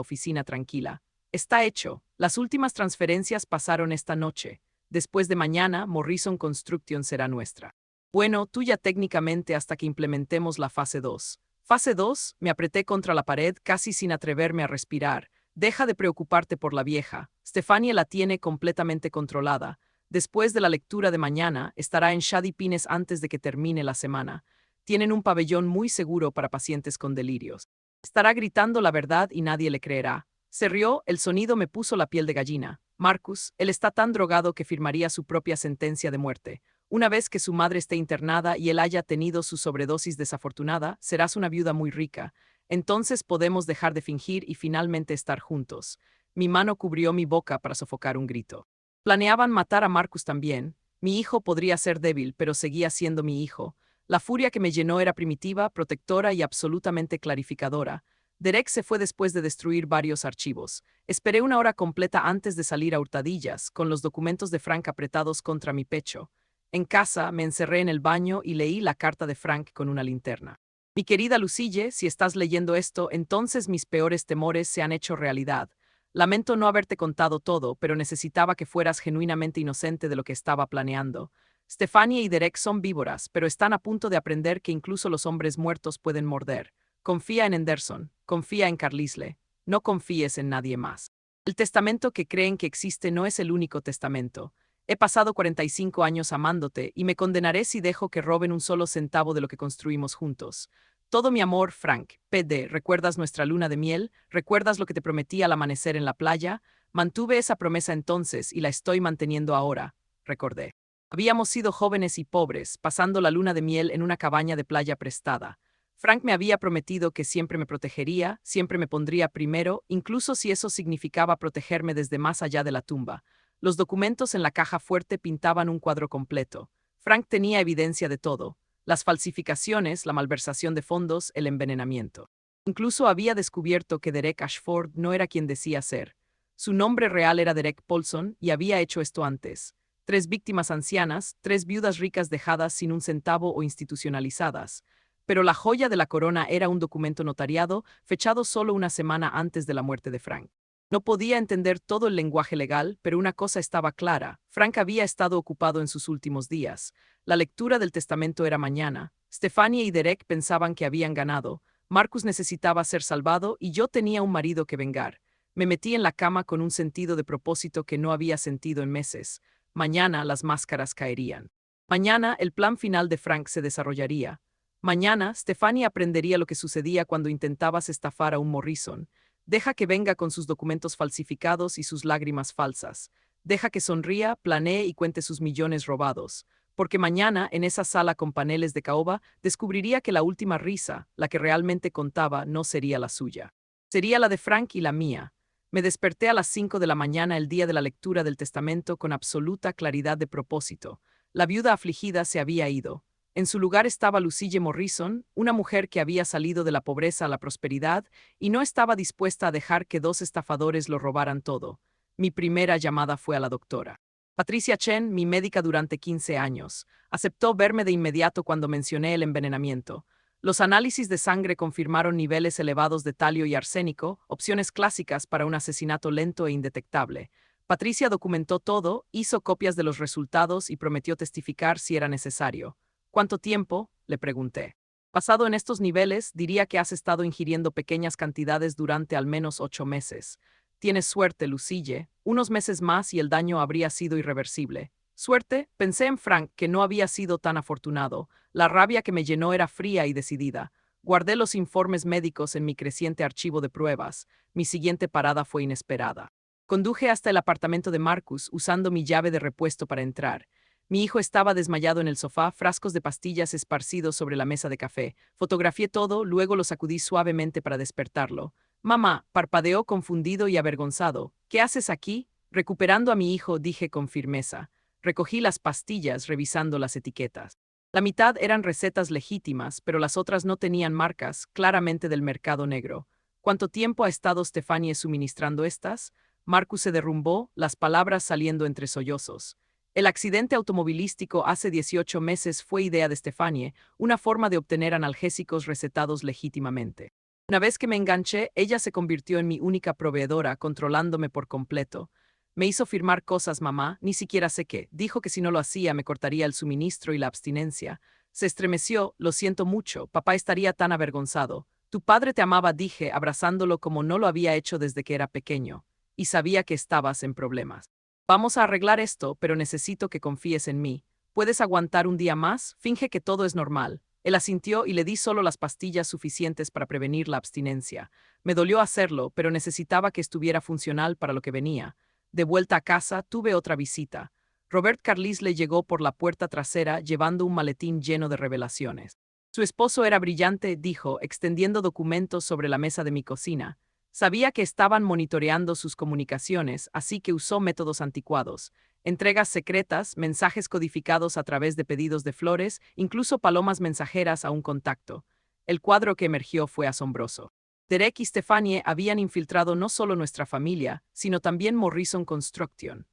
oficina tranquila. Está hecho. Las últimas transferencias pasaron esta noche. Después de mañana, Morrison Construction será nuestra. Bueno, tuya técnicamente hasta que implementemos la fase 2. Fase 2, me apreté contra la pared casi sin atreverme a respirar. Deja de preocuparte por la vieja. Stefania la tiene completamente controlada. Después de la lectura de mañana, estará en Shady Pines antes de que termine la semana. Tienen un pabellón muy seguro para pacientes con delirios. Estará gritando la verdad y nadie le creerá. Se rió, el sonido me puso la piel de gallina. Marcus, él está tan drogado que firmaría su propia sentencia de muerte. Una vez que su madre esté internada y él haya tenido su sobredosis desafortunada, serás una viuda muy rica. Entonces podemos dejar de fingir y finalmente estar juntos. Mi mano cubrió mi boca para sofocar un grito. Planeaban matar a Marcus también. Mi hijo podría ser débil, pero seguía siendo mi hijo. La furia que me llenó era primitiva, protectora y absolutamente clarificadora. Derek se fue después de destruir varios archivos. Esperé una hora completa antes de salir a hurtadillas, con los documentos de Frank apretados contra mi pecho. En casa, me encerré en el baño y leí la carta de Frank con una linterna. Mi querida Lucille, si estás leyendo esto, entonces mis peores temores se han hecho realidad. Lamento no haberte contado todo, pero necesitaba que fueras genuinamente inocente de lo que estaba planeando. Stefania y Derek son víboras, pero están a punto de aprender que incluso los hombres muertos pueden morder. Confía en Henderson, confía en Carlisle, no confíes en nadie más. El testamento que creen que existe no es el único testamento. He pasado 45 años amándote y me condenaré si dejo que roben un solo centavo de lo que construimos juntos. Todo mi amor, Frank. PD, ¿recuerdas nuestra luna de miel? ¿Recuerdas lo que te prometí al amanecer en la playa? Mantuve esa promesa entonces y la estoy manteniendo ahora, recordé. Habíamos sido jóvenes y pobres, pasando la luna de miel en una cabaña de playa prestada. Frank me había prometido que siempre me protegería, siempre me pondría primero, incluso si eso significaba protegerme desde más allá de la tumba. Los documentos en la caja fuerte pintaban un cuadro completo. Frank tenía evidencia de todo: las falsificaciones, la malversación de fondos, el envenenamiento. Incluso había descubierto que Derek Ashford no era quien decía ser. Su nombre real era Derek Paulson y había hecho esto antes. 3 víctimas ancianas, 3 viudas ricas dejadas sin un centavo o institucionalizadas. Pero la joya de la corona era un documento notariado, fechado solo una semana antes de la muerte de Frank. No podía entender todo el lenguaje legal, pero una cosa estaba clara: Frank había estado ocupado en sus últimos días. La lectura del testamento era mañana. Stefania y Derek pensaban que habían ganado. Marcus necesitaba ser salvado y yo tenía un marido que vengar. Me metí en la cama con un sentido de propósito que no había sentido en meses. Mañana las máscaras caerían. Mañana el plan final de Frank se desarrollaría. Mañana Stefania aprendería lo que sucedía cuando intentabas estafar a un Morrison. Deja que venga con sus documentos falsificados y sus lágrimas falsas. Deja que sonría, planee y cuente sus millones robados. Porque mañana, en esa sala con paneles de caoba, descubriría que la última risa, la que realmente contaba, no sería la suya. Sería la de Frank y la mía. Me desperté a las 5 de la mañana el día de la lectura del testamento con absoluta claridad de propósito. La viuda afligida se había ido. En su lugar estaba Lucille Morrison, una mujer que había salido de la pobreza a la prosperidad y no estaba dispuesta a dejar que 2 estafadores lo robaran todo. Mi primera llamada fue a la doctora. Patricia Chen, mi médica durante 15 años, aceptó verme de inmediato cuando mencioné el envenenamiento. Los análisis de sangre confirmaron niveles elevados de talio y arsénico, opciones clásicas para un asesinato lento e indetectable. Patricia documentó todo, hizo copias de los resultados y prometió testificar si era necesario. ¿Cuánto tiempo?, le pregunté. Basado en estos niveles, diría que has estado ingiriendo pequeñas cantidades durante al menos 8 meses. Tienes suerte, Lucille. Unos meses más y el daño habría sido irreversible. Suerte, pensé en Frank, que no había sido tan afortunado. La rabia que me llenó era fría y decidida. Guardé los informes médicos en mi creciente archivo de pruebas. Mi siguiente parada fue inesperada. Conduje hasta el apartamento de Marcus, usando mi llave de repuesto para entrar. Mi hijo estaba desmayado en el sofá, frascos de pastillas esparcidos sobre la mesa de café. Fotografié todo, luego lo sacudí suavemente para despertarlo. Mamá, parpadeó confundido y avergonzado. ¿Qué haces aquí? Recuperando a mi hijo, dije con firmeza. Recogí las pastillas, revisando las etiquetas. La mitad eran recetas legítimas, pero las otras no tenían marcas, claramente del mercado negro. ¿Cuánto tiempo ha estado Stefanie suministrando estas? Marcus se derrumbó, las palabras saliendo entre sollozos. El accidente automovilístico hace 18 meses fue idea de Stefanie, una forma de obtener analgésicos recetados legítimamente. Una vez que me enganché, ella se convirtió en mi única proveedora, controlándome por completo. Me hizo firmar cosas, mamá, ni siquiera sé qué. Dijo que si no lo hacía me cortaría el suministro y la abstinencia. Se estremeció, lo siento mucho, papá estaría tan avergonzado. Tu padre te amaba, dije, abrazándolo como no lo había hecho desde que era pequeño. Y sabía que estabas en problemas. Vamos a arreglar esto, pero necesito que confíes en mí. ¿Puedes aguantar un día más? Finge que todo es normal. Él asintió y le di solo las pastillas suficientes para prevenir la abstinencia. Me dolió hacerlo, pero necesitaba que estuviera funcional para lo que venía. De vuelta a casa, tuve otra visita. Robert Carlisle llegó por la puerta trasera llevando un maletín lleno de revelaciones. Su esposo era brillante, dijo, extendiendo documentos sobre la mesa de mi cocina. Sabía que estaban monitoreando sus comunicaciones, así que usó métodos anticuados. Entregas secretas, mensajes codificados a través de pedidos de flores, incluso palomas mensajeras a un contacto. El cuadro que emergió fue asombroso. Derek y Stefanie habían infiltrado no solo nuestra familia, sino también Morrison Construction.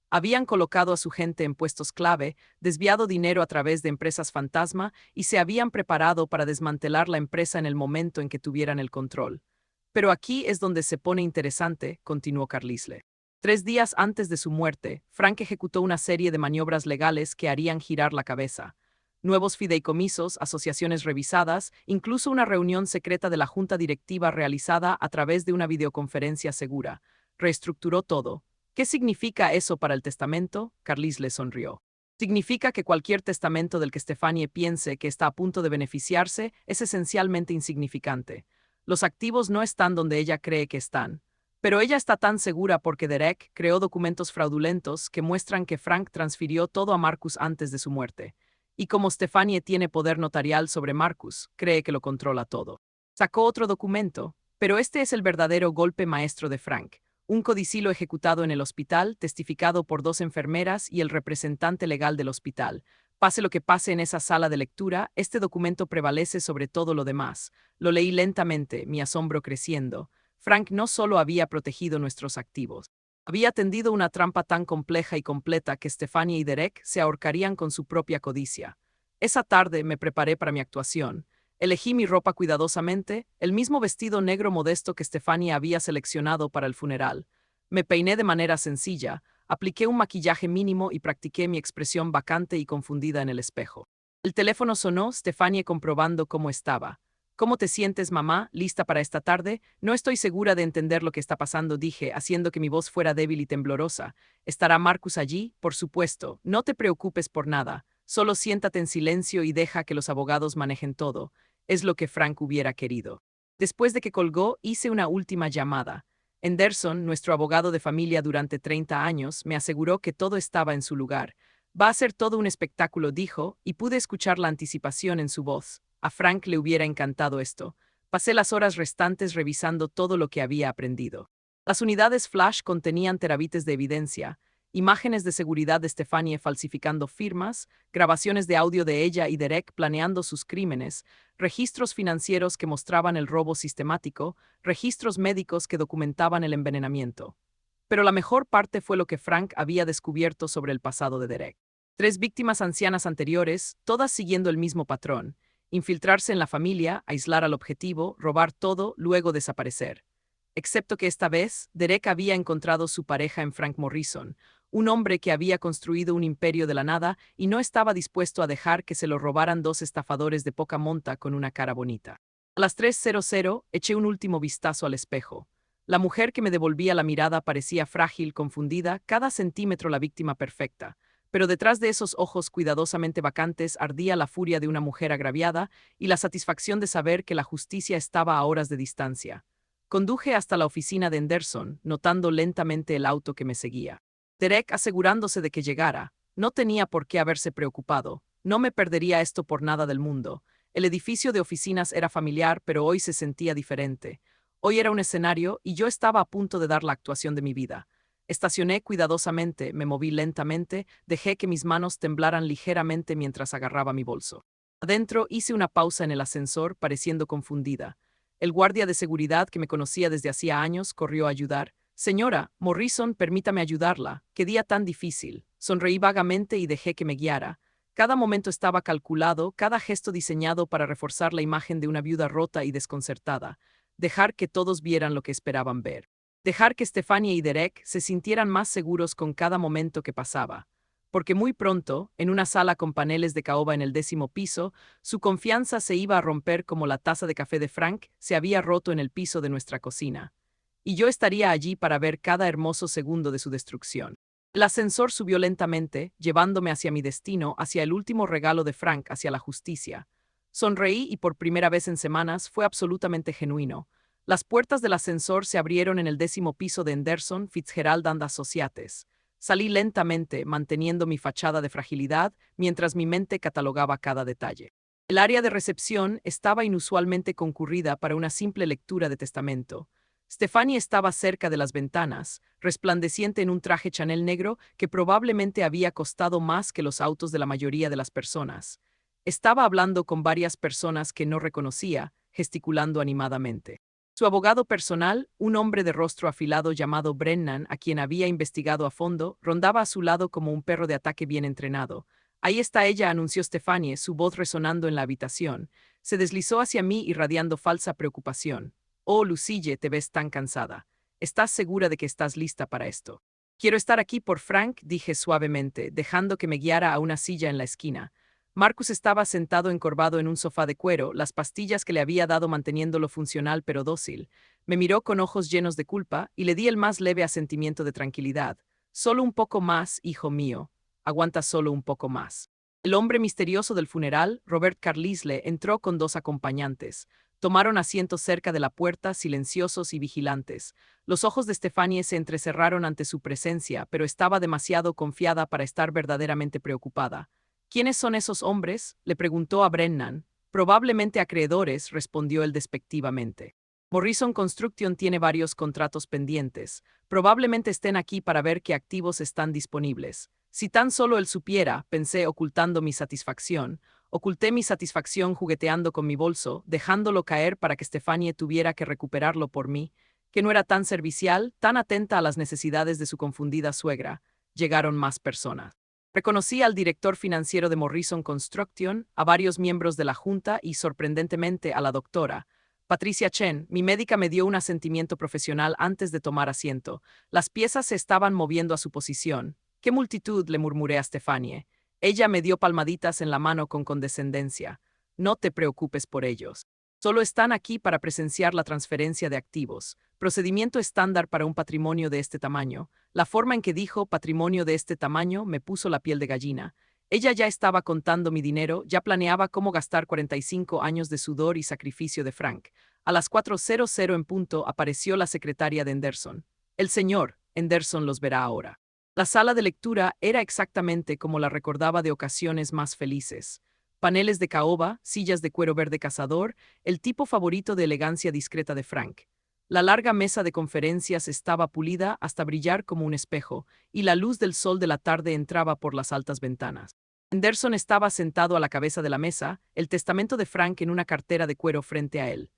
Habían colocado a su gente en puestos clave, desviado dinero a través de empresas fantasma y se habían preparado para desmantelar la empresa en el momento en que tuvieran el control. Pero aquí es donde se pone interesante, continuó Carlisle. 3 días antes de su muerte, Frank ejecutó una serie de maniobras legales que harían girar la cabeza. Nuevos fideicomisos, asociaciones revisadas, incluso una reunión secreta de la junta directiva realizada a través de una videoconferencia segura. Reestructuró todo. ¿Qué significa eso para el testamento? Carlisle sonrió. Significa que cualquier testamento del que Stefanie piense que está a punto de beneficiarse es esencialmente insignificante. Los activos no están donde ella cree que están. Pero ella está tan segura porque Derek creó documentos fraudulentos que muestran que Frank transfirió todo a Marcus antes de su muerte. Y como Stefanie tiene poder notarial sobre Marcus, cree que lo controla todo. Sacó otro documento, pero este es el verdadero golpe maestro de Frank. Un codicilo ejecutado en el hospital, testificado por 2 enfermeras y el representante legal del hospital. Pase lo que pase en esa sala de lectura, este documento prevalece sobre todo lo demás. Lo leí lentamente, mi asombro creciendo. Frank no solo había protegido nuestros activos, había tendido una trampa tan compleja y completa que Stefanie y Derek se ahorcarían con su propia codicia. Esa tarde me preparé para mi actuación. Elegí mi ropa cuidadosamente, el mismo vestido negro modesto que Stefanie había seleccionado para el funeral. Me peiné de manera sencilla, apliqué un maquillaje mínimo y practiqué mi expresión vacante y confundida en el espejo. El teléfono sonó, Stefanie comprobando cómo estaba. ¿Cómo te sientes, mamá? ¿Lista para esta tarde? No estoy segura de entender lo que está pasando, dije, haciendo que mi voz fuera débil y temblorosa. ¿Estará Marcus allí? Por supuesto. No te preocupes por nada. Solo siéntate en silencio y deja que los abogados manejen todo. Es lo que Frank hubiera querido. Después de que colgó, hice una última llamada. Henderson, nuestro abogado de familia durante 30 años, me aseguró que todo estaba en su lugar. Va a ser todo un espectáculo, dijo, y pude escuchar la anticipación en su voz. A Frank le hubiera encantado esto. Pasé las horas restantes revisando todo lo que había aprendido. Las unidades flash contenían terabytes de evidencia, imágenes de seguridad de Stefanie falsificando firmas, grabaciones de audio de ella y Derek planeando sus crímenes, registros financieros que mostraban el robo sistemático, registros médicos que documentaban el envenenamiento. Pero la mejor parte fue lo que Frank había descubierto sobre el pasado de Derek. 3 víctimas ancianas anteriores, todas siguiendo el mismo patrón. Infiltrarse en la familia, aislar al objetivo, robar todo, luego desaparecer. Excepto que esta vez, Derek había encontrado su pareja en Frank Morrison, un hombre que había construido un imperio de la nada y no estaba dispuesto a dejar que se lo robaran 2 estafadores de poca monta con una cara bonita. A las 3:00, eché un último vistazo al espejo. La mujer que me devolvía la mirada parecía frágil, confundida, cada centímetro la víctima perfecta. Pero detrás de esos ojos cuidadosamente vacantes ardía la furia de una mujer agraviada y la satisfacción de saber que la justicia estaba a horas de distancia. Conduje hasta la oficina de Henderson, notando lentamente el auto que me seguía. Derek asegurándose de que llegara. No tenía por qué haberse preocupado. No me perdería esto por nada del mundo. El edificio de oficinas era familiar, pero hoy se sentía diferente. Hoy era un escenario y yo estaba a punto de dar la actuación de mi vida. Estacioné cuidadosamente, me moví lentamente, dejé que mis manos temblaran ligeramente mientras agarraba mi bolso. Adentro hice una pausa en el ascensor, pareciendo confundida. El guardia de seguridad que me conocía desde hacía años corrió a ayudar. Señora, Morrison, permítame ayudarla. Qué día tan difícil. Sonreí vagamente y dejé que me guiara. Cada momento estaba calculado, cada gesto diseñado para reforzar la imagen de una viuda rota y desconcertada. Dejar que todos vieran lo que esperaban ver. Dejar que Stefania y Derek se sintieran más seguros con cada momento que pasaba. Porque muy pronto, en una sala con paneles de caoba en el 10º piso, su confianza se iba a romper como la taza de café de Frank se había roto en el piso de nuestra cocina. Y yo estaría allí para ver cada hermoso segundo de su destrucción. El ascensor subió lentamente, llevándome hacia mi destino, hacia el último regalo de Frank, hacia la justicia. Sonreí y por primera vez en semanas fue absolutamente genuino. Las puertas del ascensor se abrieron en el 10º piso de Henderson, Fitzgerald and Associates. Salí lentamente, manteniendo mi fachada de fragilidad, mientras mi mente catalogaba cada detalle. El área de recepción estaba inusualmente concurrida para una simple lectura de testamento. Stefanie estaba cerca de las ventanas, resplandeciente en un traje Chanel negro que probablemente había costado más que los autos de la mayoría de las personas. Estaba hablando con varias personas que no reconocía, gesticulando animadamente. Su abogado personal, un hombre de rostro afilado llamado Brennan, a quien había investigado a fondo, rondaba a su lado como un perro de ataque bien entrenado. Ahí está ella, anunció Stefanie, su voz resonando en la habitación. Se deslizó hacia mí irradiando falsa preocupación. Oh, Lucille, te ves tan cansada. ¿Estás segura de que estás lista para esto? Quiero estar aquí por Frank, dije suavemente, dejando que me guiara a una silla en la esquina. Marcus estaba sentado encorvado en un sofá de cuero, las pastillas que le había dado manteniéndolo funcional pero dócil. Me miró con ojos llenos de culpa y le di el más leve asentimiento de tranquilidad. Solo un poco más, hijo mío. Aguanta solo un poco más. El hombre misterioso del funeral, Robert Carlisle, entró con 2 acompañantes. Tomaron asiento cerca de la puerta, silenciosos y vigilantes. Los ojos de Stefanie se entrecerraron ante su presencia, pero estaba demasiado confiada para estar verdaderamente preocupada. ¿Quiénes son esos hombres?, le preguntó a Brennan. Probablemente acreedores, respondió él despectivamente. Morrison Construction tiene varios contratos pendientes. Probablemente estén aquí para ver qué activos están disponibles. Si tan solo él supiera, pensé ocultando mi satisfacción. Oculté mi satisfacción jugueteando con mi bolso, dejándolo caer para que Stefanie tuviera que recuperarlo por mí, que no era tan servicial, tan atenta a las necesidades de su confundida suegra. Llegaron más personas. Reconocí al director financiero de Morrison Construction, a varios miembros de la junta y, sorprendentemente, a la doctora. Patricia Chen, mi médica, me dio un asentimiento profesional antes de tomar asiento. Las piezas se estaban moviendo a su posición. ¡Qué multitud!, le murmuré a Stefanie. Ella me dio palmaditas en la mano con condescendencia. No te preocupes por ellos. Solo están aquí para presenciar la transferencia de activos. Procedimiento estándar para un patrimonio de este tamaño. La forma en que dijo patrimonio de este tamaño me puso la piel de gallina. Ella ya estaba contando mi dinero, ya planeaba cómo gastar 45 años de sudor y sacrificio de Frank. A las 4:00 en punto apareció la secretaria de Henderson. El señor Henderson los verá ahora. La sala de lectura era exactamente como la recordaba de ocasiones más felices. Paneles de caoba, sillas de cuero verde cazador, el tipo favorito de elegancia discreta de Frank. La larga mesa de conferencias estaba pulida hasta brillar como un espejo, y la luz del sol de la tarde entraba por las altas ventanas. Henderson estaba sentado a la cabeza de la mesa, el testamento de Frank en una cartera de cuero frente a él.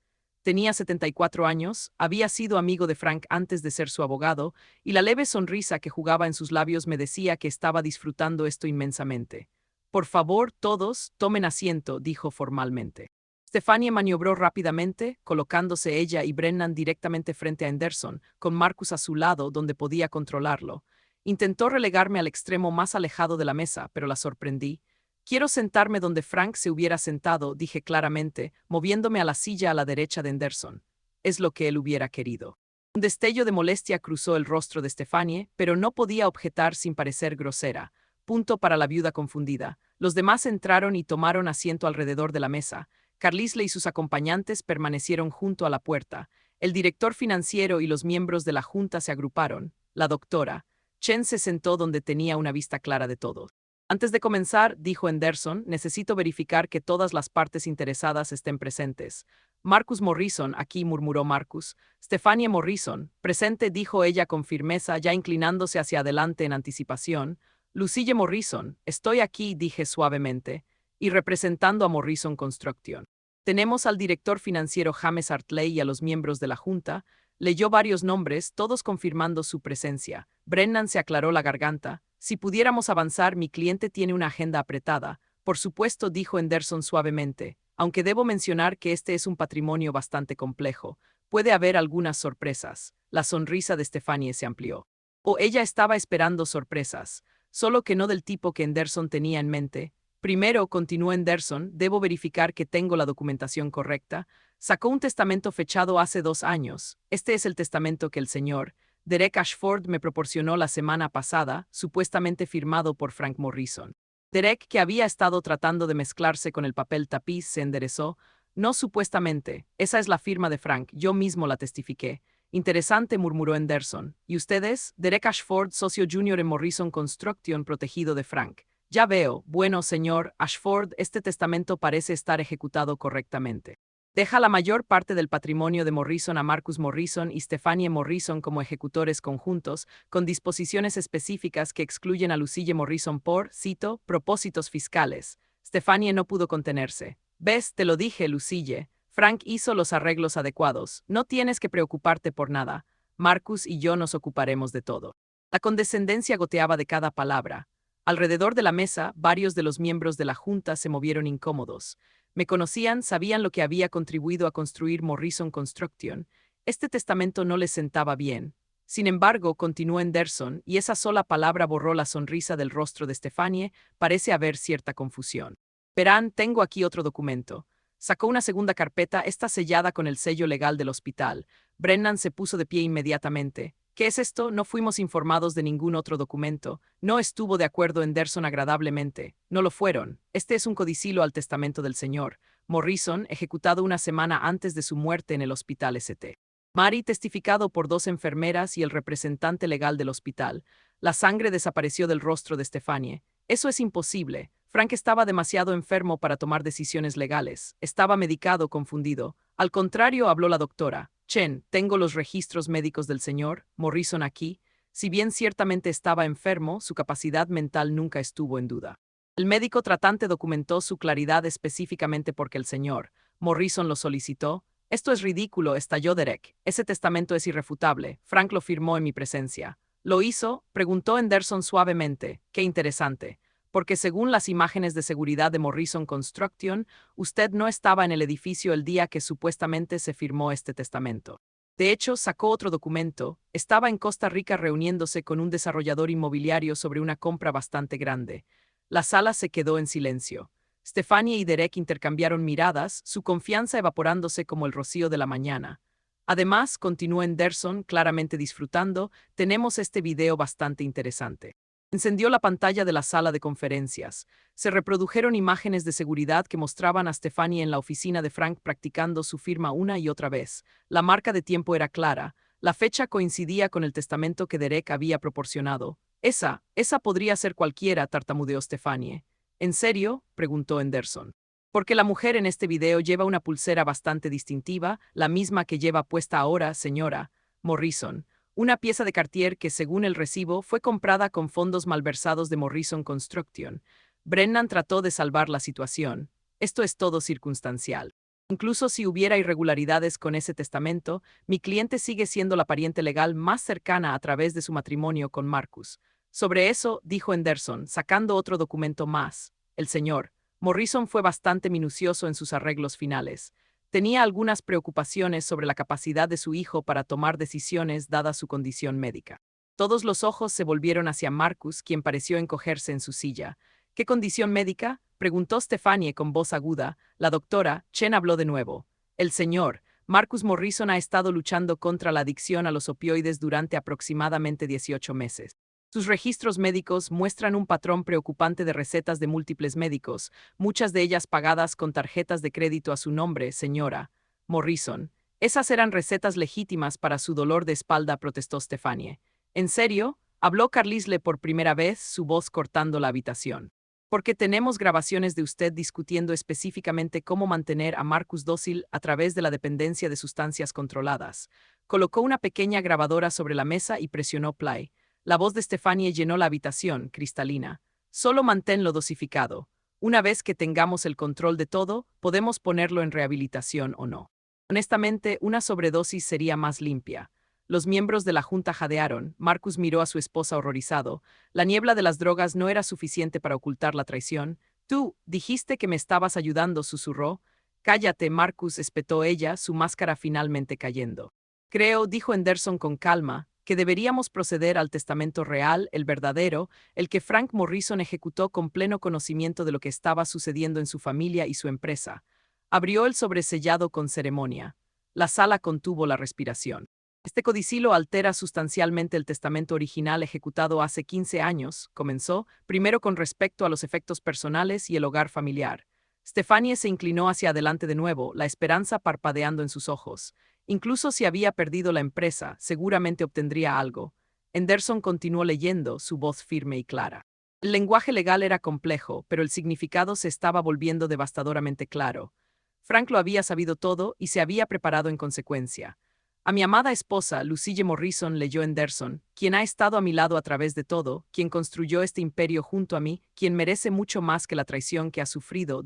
Tenía 74 años, había sido amigo de Frank antes de ser su abogado, y la leve sonrisa que jugaba en sus labios me decía que estaba disfrutando esto inmensamente. Por favor, todos, tomen asiento, dijo formalmente. Stefanie maniobró rápidamente, colocándose ella y Brennan directamente frente a Henderson, con Marcus a su lado donde podía controlarlo. Intentó relegarme al extremo más alejado de la mesa, pero la sorprendí. Quiero sentarme donde Frank se hubiera sentado, dije claramente, moviéndome a la silla a la derecha de Henderson. Es lo que él hubiera querido. Un destello de molestia cruzó el rostro de Stefanie, pero no podía objetar sin parecer grosera. Punto para la viuda confundida. Los demás entraron y tomaron asiento alrededor de la mesa. Carlisle y sus acompañantes permanecieron junto a la puerta. El director financiero y los miembros de la junta se agruparon. La doctora Chen se sentó donde tenía una vista clara de todo. Antes de comenzar, dijo Henderson, necesito verificar que todas las partes interesadas estén presentes. Marcus Morrison, aquí, murmuró Marcus. Stefanie Morrison, presente, dijo ella con firmeza, ya inclinándose hacia adelante en anticipación. Lucille Morrison, estoy aquí, dije suavemente, y representando a Morrison Construction. Tenemos al director financiero James Hartley y a los miembros de la junta. Leyó varios nombres, todos confirmando su presencia. Brennan se aclaró la garganta. Si pudiéramos avanzar, mi cliente tiene una agenda apretada. Por supuesto, dijo Henderson suavemente, aunque debo mencionar que este es un patrimonio bastante complejo. Puede haber algunas sorpresas. La sonrisa de Stephanie se amplió. O ella estaba esperando sorpresas, solo que no del tipo que Henderson tenía en mente. Primero, continuó Henderson, debo verificar que tengo la documentación correcta. Sacó un testamento fechado hace 2 años. Este es el testamento que el señor Derek Ashford me proporcionó la semana pasada, supuestamente firmado por Frank Morrison. Derek, que había estado tratando de mezclarse con el papel tapiz, se enderezó. No supuestamente, esa es la firma de Frank, yo mismo la testifiqué. Interesante, murmuró Henderson. ¿Y ustedes? Derek Ashford, socio junior en Morrison Construction, protegido de Frank. Ya veo. Bueno, señor Ashford, este testamento parece estar ejecutado correctamente. Deja la mayor parte del patrimonio de Morrison a Marcus Morrison y Stephanie Morrison como ejecutores conjuntos, con disposiciones específicas que excluyen a Lucille Morrison por, cito, propósitos fiscales. Stephanie no pudo contenerse. ¿Ves? Te lo dije, Lucille. Frank hizo los arreglos adecuados. No tienes que preocuparte por nada. Marcus y yo nos ocuparemos de todo. La condescendencia goteaba de cada palabra. Alrededor de la mesa, varios de los miembros de la junta se movieron incómodos. Me conocían, sabían lo que había contribuido a construir Morrison Construction. Este testamento no les sentaba bien. Sin embargo, continuó Henderson, y esa sola palabra borró la sonrisa del rostro de Stephanie, parece haber cierta confusión. Verán, tengo aquí otro documento. Sacó una segunda carpeta, esta sellada con el sello legal del hospital. Brennan se puso de pie inmediatamente. ¿Qué es esto? No fuimos informados de ningún otro documento. No estuvo de acuerdo Henderson agradablemente. No lo fueron. Este es un codicilo al testamento del señor Morrison, ejecutado una semana antes de su muerte en el hospital St. Mary, testificado por 2 enfermeras y el representante legal del hospital. La sangre desapareció del rostro de Stephanie. Eso es imposible. Frank estaba demasiado enfermo para tomar decisiones legales. Estaba medicado, confundido. Al contrario, habló la doctora. Chen, tengo los registros médicos del señor Morrison aquí. Si bien ciertamente estaba enfermo, su capacidad mental nunca estuvo en duda. El médico tratante documentó su claridad específicamente porque el señor Morrison lo solicitó. Esto es ridículo, estalló Derek. Ese testamento es irrefutable. Frank lo firmó en mi presencia. ¿Lo hizo? Preguntó Henderson suavemente. Qué interesante. Porque según las imágenes de seguridad de Morrison Construction, usted no estaba en el edificio el día que supuestamente se firmó este testamento. De hecho, sacó otro documento. Estaba en Costa Rica reuniéndose con un desarrollador inmobiliario sobre una compra bastante grande. La sala se quedó en silencio. Stephanie y Derek intercambiaron miradas, su confianza evaporándose como el rocío de la mañana. Además, continuó Henderson, claramente disfrutando, tenemos este video bastante interesante. Encendió la pantalla de la sala de conferencias. Se reprodujeron imágenes de seguridad que mostraban a Stephanie en la oficina de Frank practicando su firma una y otra vez. La marca de tiempo era clara. La fecha coincidía con el testamento que Derek había proporcionado. Esa podría ser cualquiera, tartamudeó Stephanie. ¿En serio?, preguntó Henderson. Porque la mujer en este video lleva una pulsera bastante distintiva, la misma que lleva puesta ahora, señora Morrison. Una pieza de Cartier que, según el recibo, fue comprada con fondos malversados de Morrison Construction. Brennan trató de salvar la situación. Esto es todo circunstancial. Incluso si hubiera irregularidades con ese testamento, mi cliente sigue siendo la pariente legal más cercana a través de su matrimonio con Marcus. Sobre eso, dijo Henderson, sacando otro documento más. El señor Morrison fue bastante minucioso en sus arreglos finales. Tenía algunas preocupaciones sobre la capacidad de su hijo para tomar decisiones dada su condición médica. Todos los ojos se volvieron hacia Marcus, quien pareció encogerse en su silla. ¿Qué condición médica?, preguntó Stephanie con voz aguda. La doctora Chen habló de nuevo. El señor Marcus Morrison ha estado luchando contra la adicción a los opioides durante aproximadamente 18 meses. Sus registros médicos muestran un patrón preocupante de recetas de múltiples médicos, muchas de ellas pagadas con tarjetas de crédito a su nombre, señora Morrison. Esas eran recetas legítimas para su dolor de espalda, protestó Stephanie. ¿En serio?, habló Carlisle por primera vez, su voz cortando la habitación. Porque tenemos grabaciones de usted discutiendo específicamente cómo mantener a Marcus dócil a través de la dependencia de sustancias controladas. Colocó una pequeña grabadora sobre la mesa y presionó play. La voz de Stephanie llenó la habitación, cristalina. Solo manténlo dosificado. Una vez que tengamos el control de todo, podemos ponerlo en rehabilitación o no. Honestamente, una sobredosis sería más limpia. Los miembros de la junta jadearon. Marcus miró a su esposa horrorizado. La niebla de las drogas no era suficiente para ocultar la traición. Tú, dijiste que me estabas ayudando, susurró. Cállate, Marcus, espetó ella, su máscara finalmente cayendo. Creo, dijo Henderson con calma, que deberíamos proceder al testamento real, el verdadero, el que Frank Morrison ejecutó con pleno conocimiento de lo que estaba sucediendo en su familia y su empresa. Abrió el sobresellado con ceremonia. La sala contuvo la respiración. Este codicilo altera sustancialmente el testamento original ejecutado hace 15 años, comenzó, primero con respecto a los efectos personales y el hogar familiar. Stephanie se inclinó hacia adelante de nuevo, la esperanza parpadeando en sus ojos. Incluso si había perdido la empresa, seguramente obtendría algo. Henderson continuó leyendo, su voz firme y clara. El lenguaje legal era complejo, pero el significado se estaba volviendo devastadoramente claro. Frank lo había sabido todo y se había preparado en consecuencia. A mi amada esposa, Lucille Morrison, leyó Henderson, quien ha estado a mi lado a través de todo, quien construyó este imperio junto a mí, quien merece mucho más que la traición que ha sufrido,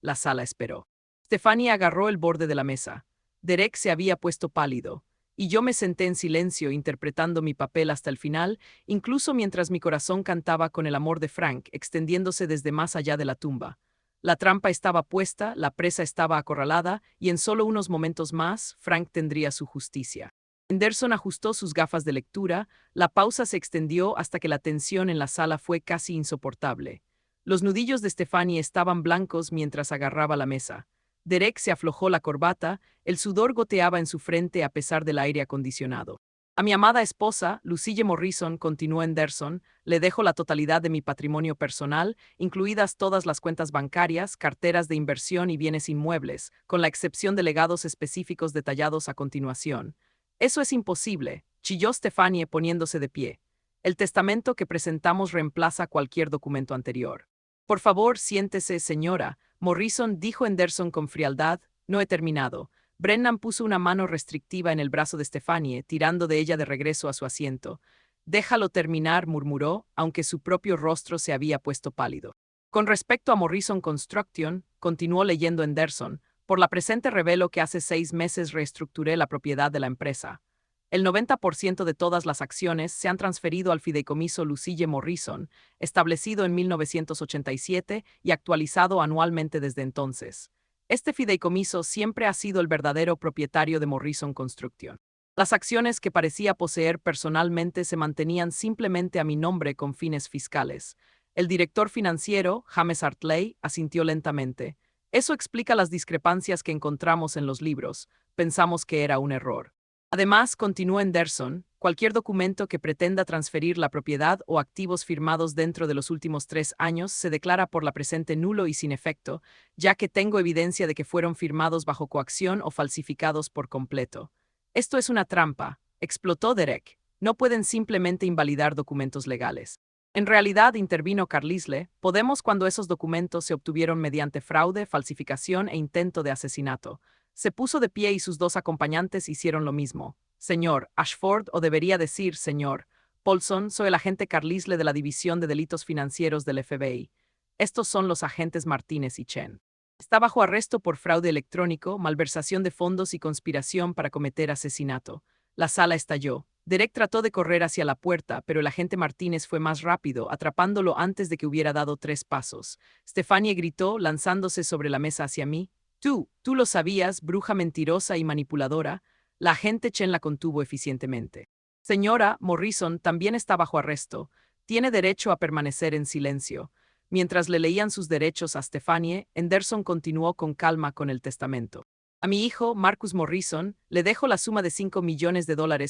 la sala esperó. Stephanie agarró el borde de la mesa. Derek se había puesto pálido, y yo me senté en silencio interpretando mi papel hasta el final, incluso mientras mi corazón cantaba con el amor de Frank, extendiéndose desde más allá de la tumba. La trampa estaba puesta, la presa estaba acorralada, y en solo unos momentos más, Frank tendría su justicia. Henderson ajustó sus gafas de lectura, la pausa se extendió hasta que la tensión en la sala fue casi insoportable. Los nudillos de Stephanie estaban blancos mientras agarraba la mesa. Derek se aflojó la corbata, el sudor goteaba en su frente a pesar del aire acondicionado. A mi amada esposa, Lucille Morrison, continuó Henderson, le dejo la totalidad de mi patrimonio personal, incluidas todas las cuentas bancarias, carteras de inversión y bienes inmuebles, con la excepción de legados específicos detallados a continuación. Eso es imposible, chilló Stephanie poniéndose de pie. El testamento que presentamos reemplaza cualquier documento anterior. Por favor, siéntese, señora, Morrison, dijo Henderson con frialdad. No he terminado. Brennan puso una mano restrictiva en el brazo de Stephanie, tirando de ella de regreso a su asiento. Déjalo terminar, murmuró, aunque su propio rostro se había puesto pálido. Con respecto a Morrison Construction, continuó leyendo Henderson, por la presente revelo que hace 6 meses reestructuré la propiedad de la empresa. El 90% de todas las acciones se han transferido al fideicomiso Lucille Morrison, establecido en 1987 y actualizado anualmente desde entonces. Este fideicomiso siempre ha sido el verdadero propietario de Morrison Construction. Las acciones que parecía poseer personalmente se mantenían simplemente a mi nombre con fines fiscales. El director financiero, James Hartley, asintió lentamente. Eso explica las discrepancias que encontramos en los libros. Pensamos que era un error. Además, continuó Henderson, cualquier documento que pretenda transferir la propiedad o activos firmados dentro de los últimos 3 años se declara por la presente nulo y sin efecto, ya que tengo evidencia de que fueron firmados bajo coacción o falsificados por completo. Esto es una trampa, explotó Derek. No pueden simplemente invalidar documentos legales. En realidad, intervino Carlisle, podemos cuando esos documentos se obtuvieron mediante fraude, falsificación e intento de asesinato. Se puso de pie y sus 2 acompañantes hicieron lo mismo. Señor Ashford, o debería decir señor Paulson, soy el agente Carlisle de la División de Delitos Financieros del FBI. Estos son los agentes Martínez y Chen. Está bajo arresto por fraude electrónico, malversación de fondos y conspiración para cometer asesinato. La sala estalló. Derek trató de correr hacia la puerta, pero el agente Martínez fue más rápido, atrapándolo antes de que hubiera dado 3 pasos. Stephanie gritó, lanzándose sobre la mesa hacia mí. Tú lo sabías, bruja mentirosa y manipuladora. La agente Chen la contuvo eficientemente. Señora Morrison también está bajo arresto. Tiene derecho a permanecer en silencio. Mientras le leían sus derechos a Stephanie, Henderson continuó con calma con el testamento. A mi hijo, Marcus Morrison, le dejo la suma de $5 millones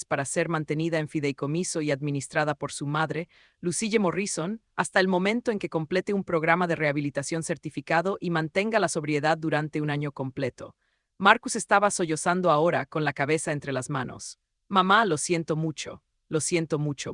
para ser mantenida en fideicomiso y administrada por su madre, Lucille Morrison, hasta el momento en que complete un programa de rehabilitación certificado y mantenga la sobriedad durante un año completo. Marcus estaba sollozando ahora con la cabeza entre las manos. Mamá, lo siento mucho,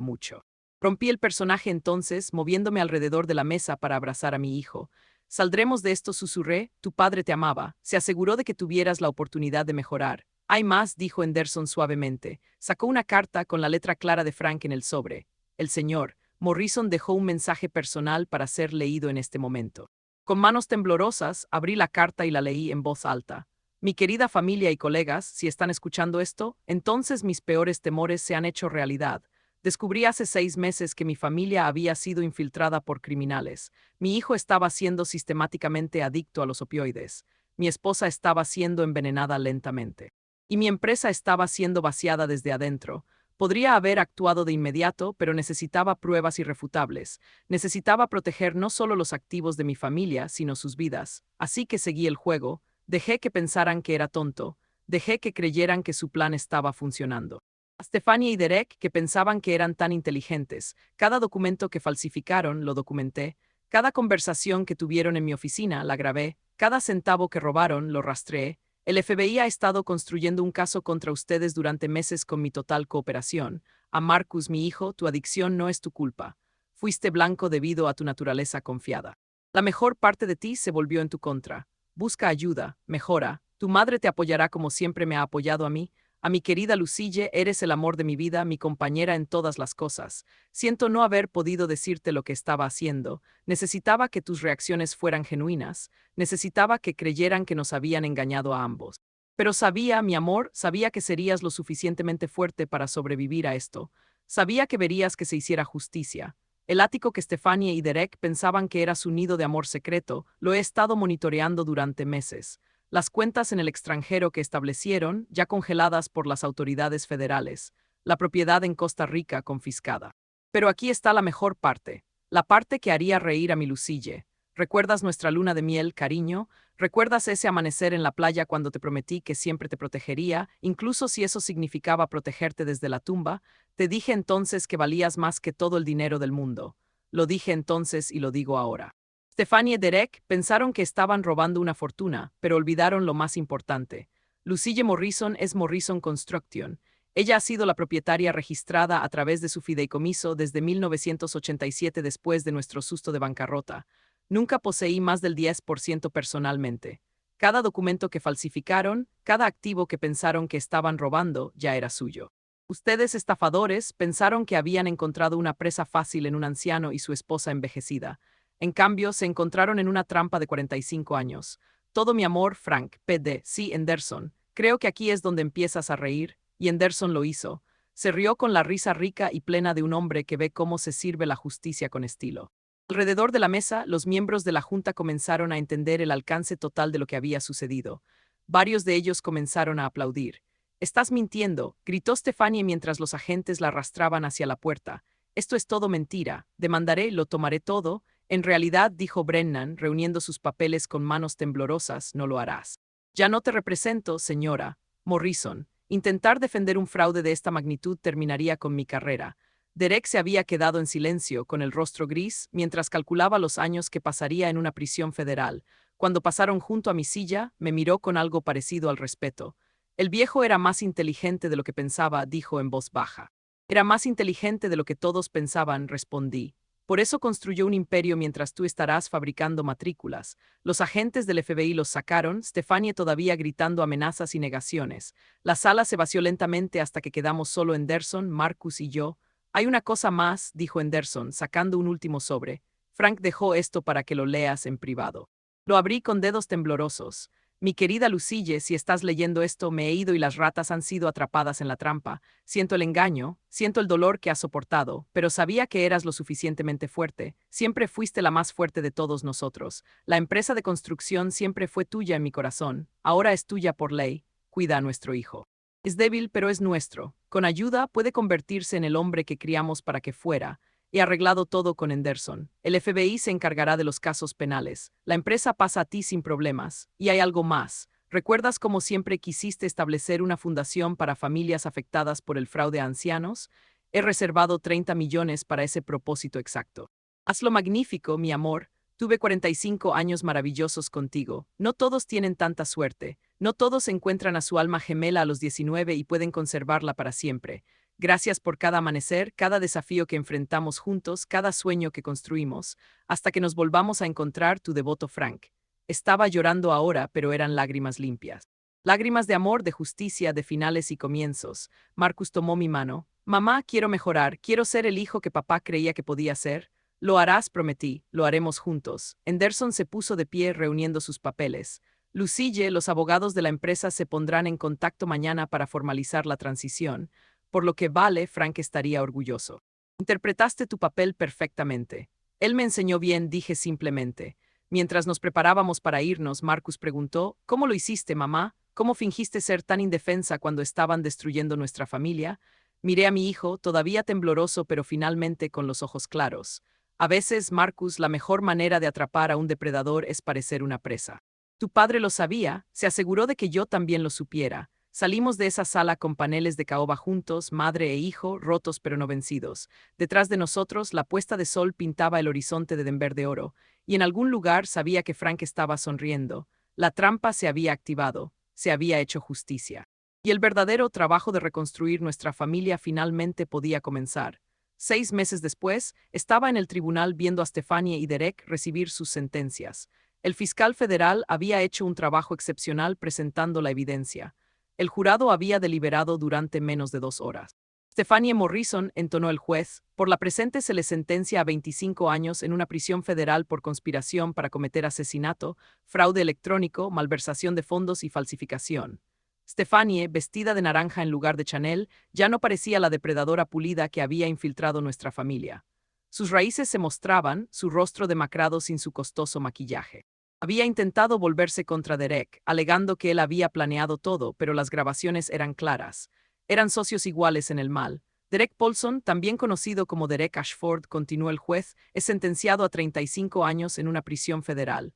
mucho. Rompí el personaje entonces, moviéndome alrededor de la mesa para abrazar a mi hijo. Saldremos de esto, susurré, tu padre te amaba, se aseguró de que tuvieras la oportunidad de mejorar. Hay más, dijo Henderson suavemente. Sacó una carta con la letra clara de Frank en el sobre. El señor Morrison dejó un mensaje personal para ser leído en este momento. Con manos temblorosas, abrí la carta y la leí en voz alta. Mi querida familia y colegas, si están escuchando esto, entonces mis peores temores se han hecho realidad. Descubrí hace 6 meses que mi familia había sido infiltrada por criminales. Mi hijo estaba siendo sistemáticamente adicto a los opioides. Mi esposa estaba siendo envenenada lentamente. Y mi empresa estaba siendo vaciada desde adentro. Podría haber actuado de inmediato, pero necesitaba pruebas irrefutables. Necesitaba proteger no solo los activos de mi familia, sino sus vidas. Así que seguí el juego. Dejé que pensaran que era tonto. Dejé que creyeran que su plan estaba funcionando. A Stephanie y Derek, que pensaban que eran tan inteligentes. Cada documento que falsificaron, lo documenté. Cada conversación que tuvieron en mi oficina, la grabé. Cada centavo que robaron, lo rastreé. El FBI ha estado construyendo un caso contra ustedes durante meses con mi total cooperación. A Marcus, mi hijo, tu adicción no es tu culpa. Fuiste blanco debido a tu naturaleza confiada. La mejor parte de ti se volvió en tu contra. Busca ayuda, mejora. Tu madre te apoyará como siempre me ha apoyado a mí. A mi querida Lucille, eres el amor de mi vida, mi compañera en todas las cosas. Siento no haber podido decirte lo que estaba haciendo. Necesitaba que tus reacciones fueran genuinas. Necesitaba que creyeran que nos habían engañado a ambos. Pero sabía, mi amor, sabía que serías lo suficientemente fuerte para sobrevivir a esto. Sabía que verías que se hiciera justicia. El ático que Stephanie y Derek pensaban que era su nido de amor secreto, lo he estado monitoreando durante meses. Las cuentas en el extranjero que establecieron, ya congeladas por las autoridades federales. La propiedad en Costa Rica confiscada. Pero aquí está la mejor parte. La parte que haría reír a mi Lucille. ¿Recuerdas nuestra luna de miel, cariño? ¿Recuerdas ese amanecer en la playa cuando te prometí que siempre te protegería, incluso si eso significaba protegerte desde la tumba? Te dije entonces que valías más que todo el dinero del mundo. Lo dije entonces y lo digo ahora. Stephanie y Derek pensaron que estaban robando una fortuna, pero olvidaron lo más importante. Lucille Morrison es Morrison Construction. Ella ha sido la propietaria registrada a través de su fideicomiso desde 1987 después de nuestro susto de bancarrota. Nunca poseí más del 10% personalmente. Cada documento que falsificaron, cada activo que pensaron que estaban robando, ya era suyo. Ustedes, estafadores, pensaron que habían encontrado una presa fácil en un anciano y su esposa envejecida. En cambio, se encontraron en una trampa de 45 años. Todo mi amor, Frank, P.D. Sí, Henderson. Creo que aquí es donde empiezas a reír, y Henderson lo hizo. Se rió con la risa rica y plena de un hombre que ve cómo se sirve la justicia con estilo. Alrededor de la mesa, los miembros de la junta comenzaron a entender el alcance total de lo que había sucedido. Varios de ellos comenzaron a aplaudir. «Estás mintiendo», gritó Stephanie mientras los agentes la arrastraban hacia la puerta. «Esto es todo mentira. Demandaré, lo tomaré todo». En realidad, dijo Brennan, reuniendo sus papeles con manos temblorosas, no lo harás. Ya no te represento, señora Morrison. Intentar defender un fraude de esta magnitud terminaría con mi carrera. Derek se había quedado en silencio, con el rostro gris, mientras calculaba los años que pasaría en una prisión federal. Cuando pasaron junto a mi silla, me miró con algo parecido al respeto. El viejo era más inteligente de lo que pensaba, dijo en voz baja. Era más inteligente de lo que todos pensaban, respondí. Por eso construyó un imperio mientras tú estarás fabricando matrículas. Los agentes del FBI los sacaron, Stephanie todavía gritando amenazas y negaciones. La sala se vació lentamente hasta que quedamos solo Henderson, Marcus y yo. Hay una cosa más, dijo Henderson, sacando un último sobre. Frank dejó esto para que lo leas en privado. Lo abrí con dedos temblorosos. Mi querida Lucille, si estás leyendo esto, me he ido y las ratas han sido atrapadas en la trampa. Siento el engaño, siento el dolor que has soportado, pero sabía que eras lo suficientemente fuerte. Siempre fuiste la más fuerte de todos nosotros. La empresa de construcción siempre fue tuya en mi corazón. Ahora es tuya por ley. Cuida a nuestro hijo. Es débil, pero es nuestro. Con ayuda puede convertirse en el hombre que criamos para que fuera. He arreglado todo con Henderson. El FBI se encargará de los casos penales. La empresa pasa a ti sin problemas. Y hay algo más. ¿Recuerdas cómo siempre quisiste establecer una fundación para familias afectadas por el fraude a ancianos? He reservado 30 millones para ese propósito exacto. Hazlo magnífico, mi amor. Tuve 45 años maravillosos contigo. No todos tienen tanta suerte. No todos encuentran a su alma gemela a los 19 y pueden conservarla para siempre. Gracias por cada amanecer, cada desafío que enfrentamos juntos, cada sueño que construimos, hasta que nos volvamos a encontrar, tu devoto Frank. Estaba llorando ahora, pero eran lágrimas limpias. Lágrimas de amor, de justicia, de finales y comienzos. Marcus tomó mi mano. Mamá, quiero mejorar, quiero ser el hijo que papá creía que podía ser. Lo harás, prometí, lo haremos juntos. Henderson se puso de pie reuniendo sus papeles. Lucille, los abogados de la empresa se pondrán en contacto mañana para formalizar la transición, por lo que vale, Frank estaría orgulloso. Interpretaste tu papel perfectamente. Él me enseñó bien, dije simplemente. Mientras nos preparábamos para irnos, Marcus preguntó, ¿cómo lo hiciste, mamá? ¿Cómo fingiste ser tan indefensa cuando estaban destruyendo nuestra familia? Miré a mi hijo, todavía tembloroso pero finalmente con los ojos claros. A veces, Marcus, la mejor manera de atrapar a un depredador es parecer una presa. Tu padre lo sabía, se aseguró de que yo también lo supiera. Salimos de esa sala con paneles de caoba juntos, madre e hijo, rotos pero no vencidos. Detrás de nosotros, la puesta de sol pintaba el horizonte de Denver de oro, y en algún lugar sabía que Frank estaba sonriendo. La trampa se había activado, se había hecho justicia. Y el verdadero trabajo de reconstruir nuestra familia finalmente podía comenzar. 6 meses después, estaba en el tribunal viendo a Stephanie y Derek recibir sus sentencias. El fiscal federal había hecho un trabajo excepcional presentando la evidencia. El jurado había deliberado durante menos de 2 horas. Stephanie Morrison, entonó el juez, por la presente se le sentencia a 25 años en una prisión federal por conspiración para cometer asesinato, fraude electrónico, malversación de fondos y falsificación. Stephanie, vestida de naranja en lugar de Chanel, ya no parecía la depredadora pulida que había infiltrado nuestra familia. Sus raíces se mostraban, su rostro demacrado sin su costoso maquillaje. Había intentado volverse contra Derek, alegando que él había planeado todo, pero las grabaciones eran claras. Eran socios iguales en el mal. Derek Paulson, también conocido como Derek Ashford, continuó el juez, es sentenciado a 35 años en una prisión federal.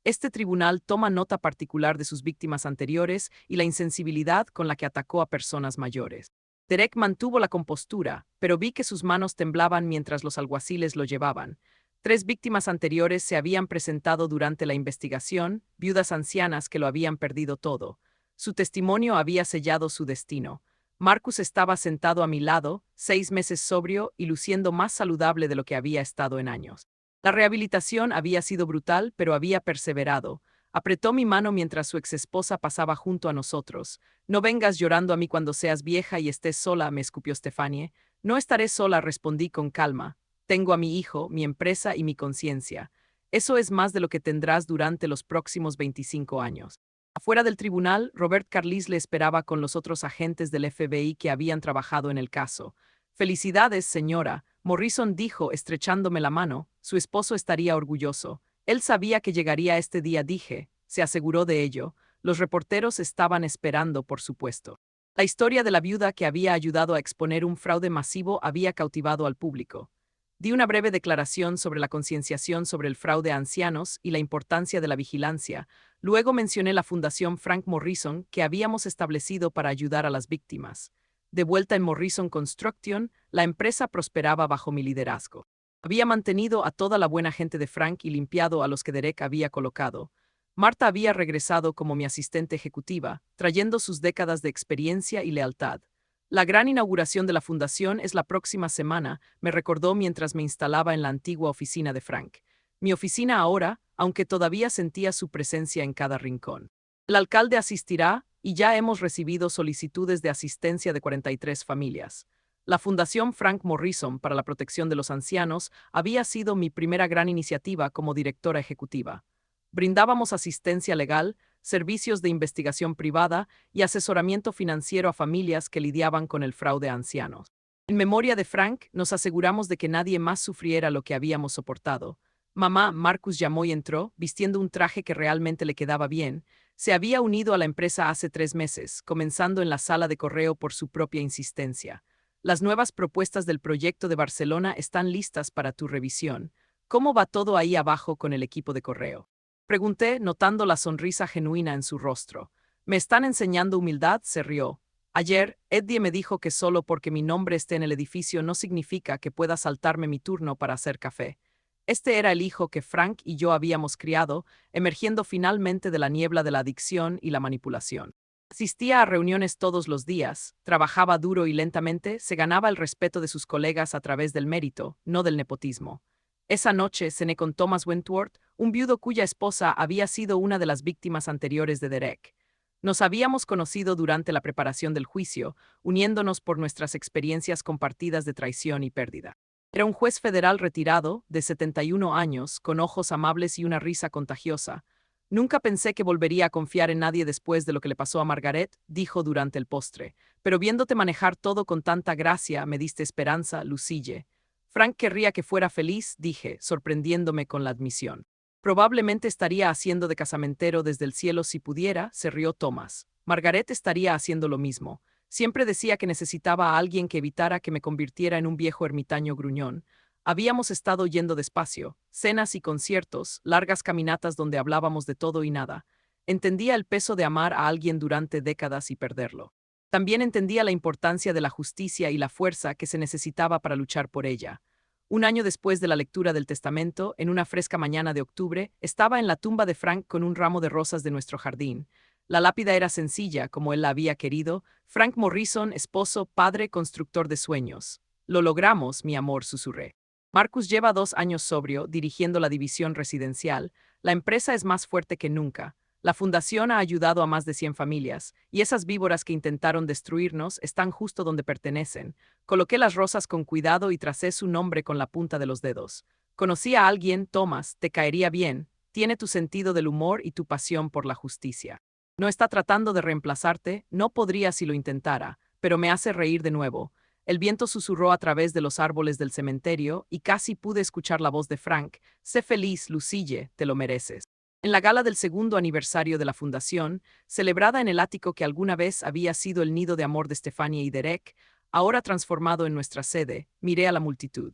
Este tribunal toma nota particular de sus víctimas anteriores y la insensibilidad con la que atacó a personas mayores. Derek mantuvo la compostura, pero vi que sus manos temblaban mientras los alguaciles lo llevaban. 3 víctimas anteriores se habían presentado durante la investigación, viudas ancianas que lo habían perdido todo. Su testimonio había sellado su destino. Marcus estaba sentado a mi lado, 6 meses sobrio y luciendo más saludable de lo que había estado en años. La rehabilitación había sido brutal, pero había perseverado. Apretó mi mano mientras su exesposa pasaba junto a nosotros. No vengas llorando a mí cuando seas vieja y estés sola, me escupió Stephanie. No estaré sola, respondí con calma. Tengo a mi hijo, mi empresa y mi conciencia. Eso es más de lo que tendrás durante los próximos 25 años. Afuera del tribunal, Robert Carlis le esperaba con los otros agentes del FBI que habían trabajado en el caso. Felicidades, señora, Morrison dijo, estrechándome la mano. Su esposo estaría orgulloso. Él sabía que llegaría este día, dije. Se aseguró de ello. Los reporteros estaban esperando, por supuesto. La historia de la viuda que había ayudado a exponer un fraude masivo había cautivado al público. Di una breve declaración sobre la concienciación sobre el fraude a ancianos y la importancia de la vigilancia. Luego mencioné la Fundación Frank Morrison que habíamos establecido para ayudar a las víctimas. De vuelta en Morrison Construction, la empresa prosperaba bajo mi liderazgo. Había mantenido a toda la buena gente de Frank y limpiado a los que Derek había colocado. Marta había regresado como mi asistente ejecutiva, trayendo sus décadas de experiencia y lealtad. La gran inauguración de la fundación es la próxima semana, me recordó mientras me instalaba en la antigua oficina de Frank. Mi oficina ahora, aunque todavía sentía su presencia en cada rincón. El alcalde asistirá y ya hemos recibido solicitudes de asistencia de 43 familias. La Fundación Frank Morrison para la Protección de los Ancianos había sido mi primera gran iniciativa como directora ejecutiva. Brindábamos asistencia legal, servicios de investigación privada y asesoramiento financiero a familias que lidiaban con el fraude a ancianos. En memoria de Frank, nos aseguramos de que nadie más sufriera lo que habíamos soportado. Mamá, Marcus llamó y entró, vistiendo un traje que realmente le quedaba bien. Se había unido a la empresa hace 3 meses, comenzando en la sala de correo por su propia insistencia. Las nuevas propuestas del proyecto de Barcelona están listas para tu revisión. ¿Cómo va todo ahí abajo con el equipo de correo? Pregunté, notando la sonrisa genuina en su rostro. ¿Me están enseñando humildad?, se rió. Ayer, Eddie me dijo que solo porque mi nombre esté en el edificio no significa que pueda saltarme mi turno para hacer café. Este era el hijo que Frank y yo habíamos criado, emergiendo finalmente de la niebla de la adicción y la manipulación. Asistía a reuniones todos los días, trabajaba duro y lentamente, se ganaba el respeto de sus colegas a través del mérito, no del nepotismo. Esa noche cené con Thomas Wentworth, un viudo cuya esposa había sido una de las víctimas anteriores de Derek. Nos habíamos conocido durante la preparación del juicio, uniéndonos por nuestras experiencias compartidas de traición y pérdida. Era un juez federal retirado, de 71 años, con ojos amables y una risa contagiosa. Nunca pensé que volvería a confiar en nadie después de lo que le pasó a Margaret, dijo durante el postre. Pero viéndote manejar todo con tanta gracia, me diste esperanza, Lucille. Frank querría que fuera feliz, dije, sorprendiéndome con la admisión. Probablemente estaría haciendo de casamentero desde el cielo si pudiera, se rió Thomas. Margaret estaría haciendo lo mismo. Siempre decía que necesitaba a alguien que evitara que me convirtiera en un viejo ermitaño gruñón. Habíamos estado yendo despacio, cenas y conciertos, largas caminatas donde hablábamos de todo y nada. Entendía el peso de amar a alguien durante décadas y perderlo. También entendía la importancia de la justicia y la fuerza que se necesitaba para luchar por ella. Un año después de la lectura del testamento, en una fresca mañana de octubre, estaba en la tumba de Frank con un ramo de rosas de nuestro jardín. La lápida era sencilla, como él la había querido. Frank Morrison, esposo, padre, constructor de sueños. Lo logramos, mi amor, susurré. Marcus lleva 2 años sobrio, dirigiendo la división residencial. La empresa es más fuerte que nunca. La fundación ha ayudado a más de 100 familias, y esas víboras que intentaron destruirnos están justo donde pertenecen. Coloqué las rosas con cuidado y tracé su nombre con la punta de los dedos. Conocí a alguien, Thomas, te caería bien. Tiene tu sentido del humor y tu pasión por la justicia. No está tratando de reemplazarte, no podría si lo intentara, pero me hace reír de nuevo. El viento susurró a través de los árboles del cementerio y casi pude escuchar la voz de Frank. Sé feliz, Lucille, te lo mereces. En la gala del 2º aniversario de la fundación, celebrada en el ático que alguna vez había sido el nido de amor de Stephanie y Derek, ahora transformado en nuestra sede, miré a la multitud.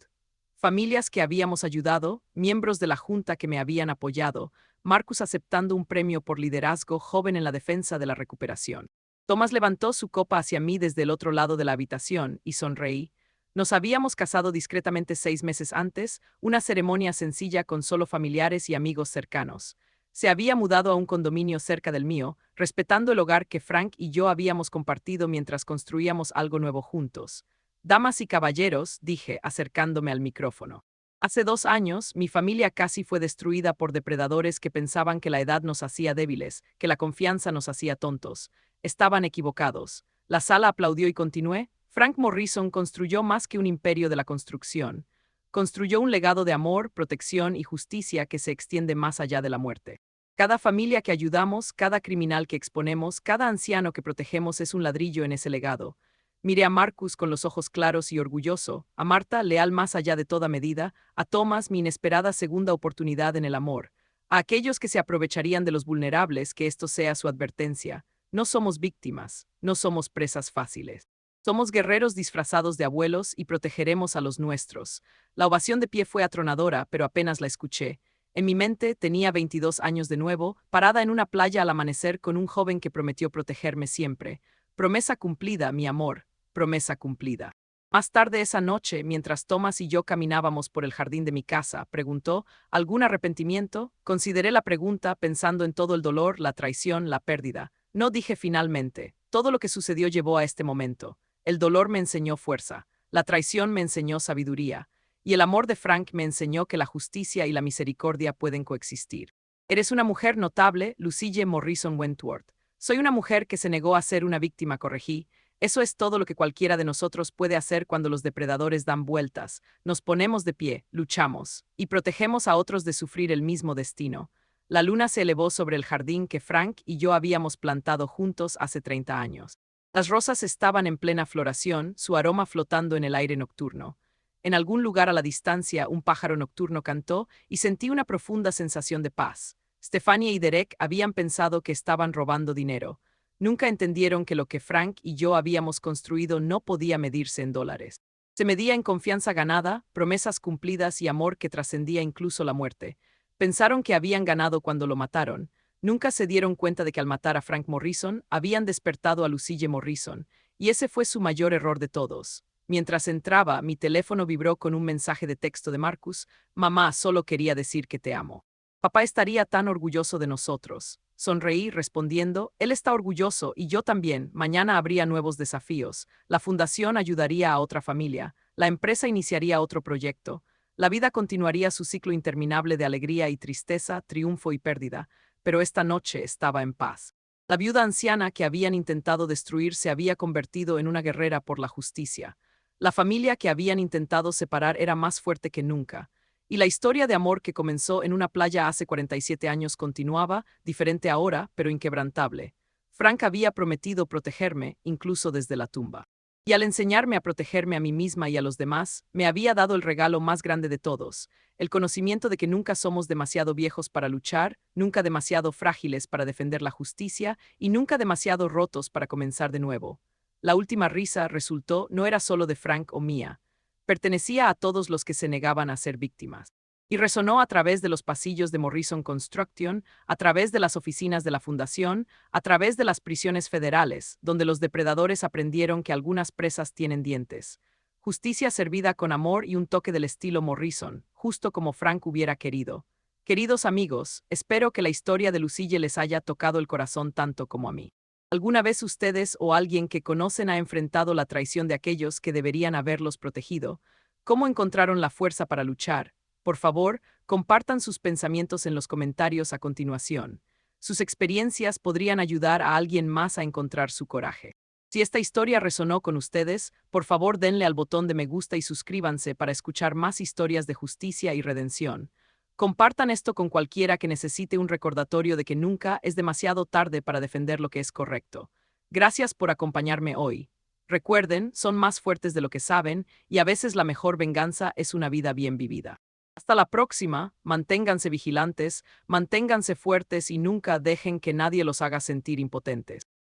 Familias que habíamos ayudado, miembros de la junta que me habían apoyado, Marcus aceptando un premio por liderazgo joven en la defensa de la recuperación. Thomas levantó su copa hacia mí desde el otro lado de la habitación y sonreí. Nos habíamos casado discretamente 6 meses antes, una ceremonia sencilla con solo familiares y amigos cercanos. Se había mudado a un condominio cerca del mío, respetando el hogar que Frank y yo habíamos compartido mientras construíamos algo nuevo juntos. Damas y caballeros, dije, acercándome al micrófono. Hace 2 años, mi familia casi fue destruida por depredadores que pensaban que la edad nos hacía débiles, que la confianza nos hacía tontos. Estaban equivocados. La sala aplaudió y continué. Frank Morrison construyó más que un imperio de la construcción. Construyó un legado de amor, protección y justicia que se extiende más allá de la muerte. Cada familia que ayudamos, cada criminal que exponemos, cada anciano que protegemos es un ladrillo en ese legado. Miré a Marcus con los ojos claros y orgulloso, a Marta, leal más allá de toda medida, a Thomas, mi inesperada segunda oportunidad en el amor, a aquellos que se aprovecharían de los vulnerables, que esto sea su advertencia. No somos víctimas, no somos presas fáciles. Somos guerreros disfrazados de abuelos y protegeremos a los nuestros. La ovación de pie fue atronadora, pero apenas la escuché. En mi mente tenía 22 años de nuevo, parada en una playa al amanecer con un joven que prometió protegerme siempre. Promesa cumplida, mi amor, promesa cumplida. Más tarde esa noche, mientras Thomas y yo caminábamos por el jardín de mi casa, preguntó, ¿algún arrepentimiento? Consideré la pregunta pensando en todo el dolor, la traición, la pérdida. No dije finalmente. Todo lo que sucedió llevó a este momento. El dolor me enseñó fuerza, la traición me enseñó sabiduría, y el amor de Frank me enseñó que la justicia y la misericordia pueden coexistir. Eres una mujer notable, Lucille Morrison Wentworth. Soy una mujer que se negó a ser una víctima, corregí. Eso es todo lo que cualquiera de nosotros puede hacer cuando los depredadores dan vueltas. Nos ponemos de pie, luchamos, y protegemos a otros de sufrir el mismo destino. La luna se elevó sobre el jardín que Frank y yo habíamos plantado juntos hace 30 años. Las rosas estaban en plena floración, su aroma flotando en el aire nocturno. En algún lugar a la distancia, un pájaro nocturno cantó y sentí una profunda sensación de paz. Stephanie y Derek habían pensado que estaban robando dinero. Nunca entendieron que lo que Frank y yo habíamos construido no podía medirse en dólares. Se medía en confianza ganada, promesas cumplidas y amor que trascendía incluso la muerte. Pensaron que habían ganado cuando lo mataron. Nunca se dieron cuenta de que al matar a Frank Morrison, habían despertado a Lucille Morrison, y ese fue su mayor error de todos. Mientras entraba, mi teléfono vibró con un mensaje de texto de Marcus. Mamá, solo quería decir que te amo. Papá estaría tan orgulloso de nosotros. Sonreí respondiendo, él está orgulloso y yo también. Mañana habría nuevos desafíos. La fundación ayudaría a otra familia. La empresa iniciaría otro proyecto. La vida continuaría su ciclo interminable de alegría y tristeza, triunfo y pérdida. Pero esta noche estaba en paz. La viuda anciana que habían intentado destruir se había convertido en una guerrera por la justicia. La familia que habían intentado separar era más fuerte que nunca. Y la historia de amor que comenzó en una playa hace 47 años continuaba, diferente ahora, pero inquebrantable. Frank había prometido protegerme, incluso desde la tumba. Y al enseñarme a protegerme a mí misma y a los demás, me había dado el regalo más grande de todos, el conocimiento de que nunca somos demasiado viejos para luchar, nunca demasiado frágiles para defender la justicia y nunca demasiado rotos para comenzar de nuevo. La última risa, resultó, no era solo de Frank o mía. Pertenecía a todos los que se negaban a ser víctimas. Y resonó a través de los pasillos de Morrison Construction, a través de las oficinas de la Fundación, a través de las prisiones federales, donde los depredadores aprendieron que algunas presas tienen dientes. Justicia servida con amor y un toque del estilo Morrison, justo como Frank hubiera querido. Queridos amigos, espero que la historia de Lucille les haya tocado el corazón tanto como a mí. ¿Alguna vez ustedes o alguien que conocen ha enfrentado la traición de aquellos que deberían haberlos protegido? ¿Cómo encontraron la fuerza para luchar? Por favor, compartan sus pensamientos en los comentarios a continuación. Sus experiencias podrían ayudar a alguien más a encontrar su coraje. Si esta historia resonó con ustedes, por favor denle al botón de me gusta y suscríbanse para escuchar más historias de justicia y redención. Compartan esto con cualquiera que necesite un recordatorio de que nunca es demasiado tarde para defender lo que es correcto. Gracias por acompañarme hoy. Recuerden, son más fuertes de lo que saben y a veces la mejor venganza es una vida bien vivida. Hasta la próxima, manténganse vigilantes, manténganse fuertes y nunca dejen que nadie los haga sentir impotentes.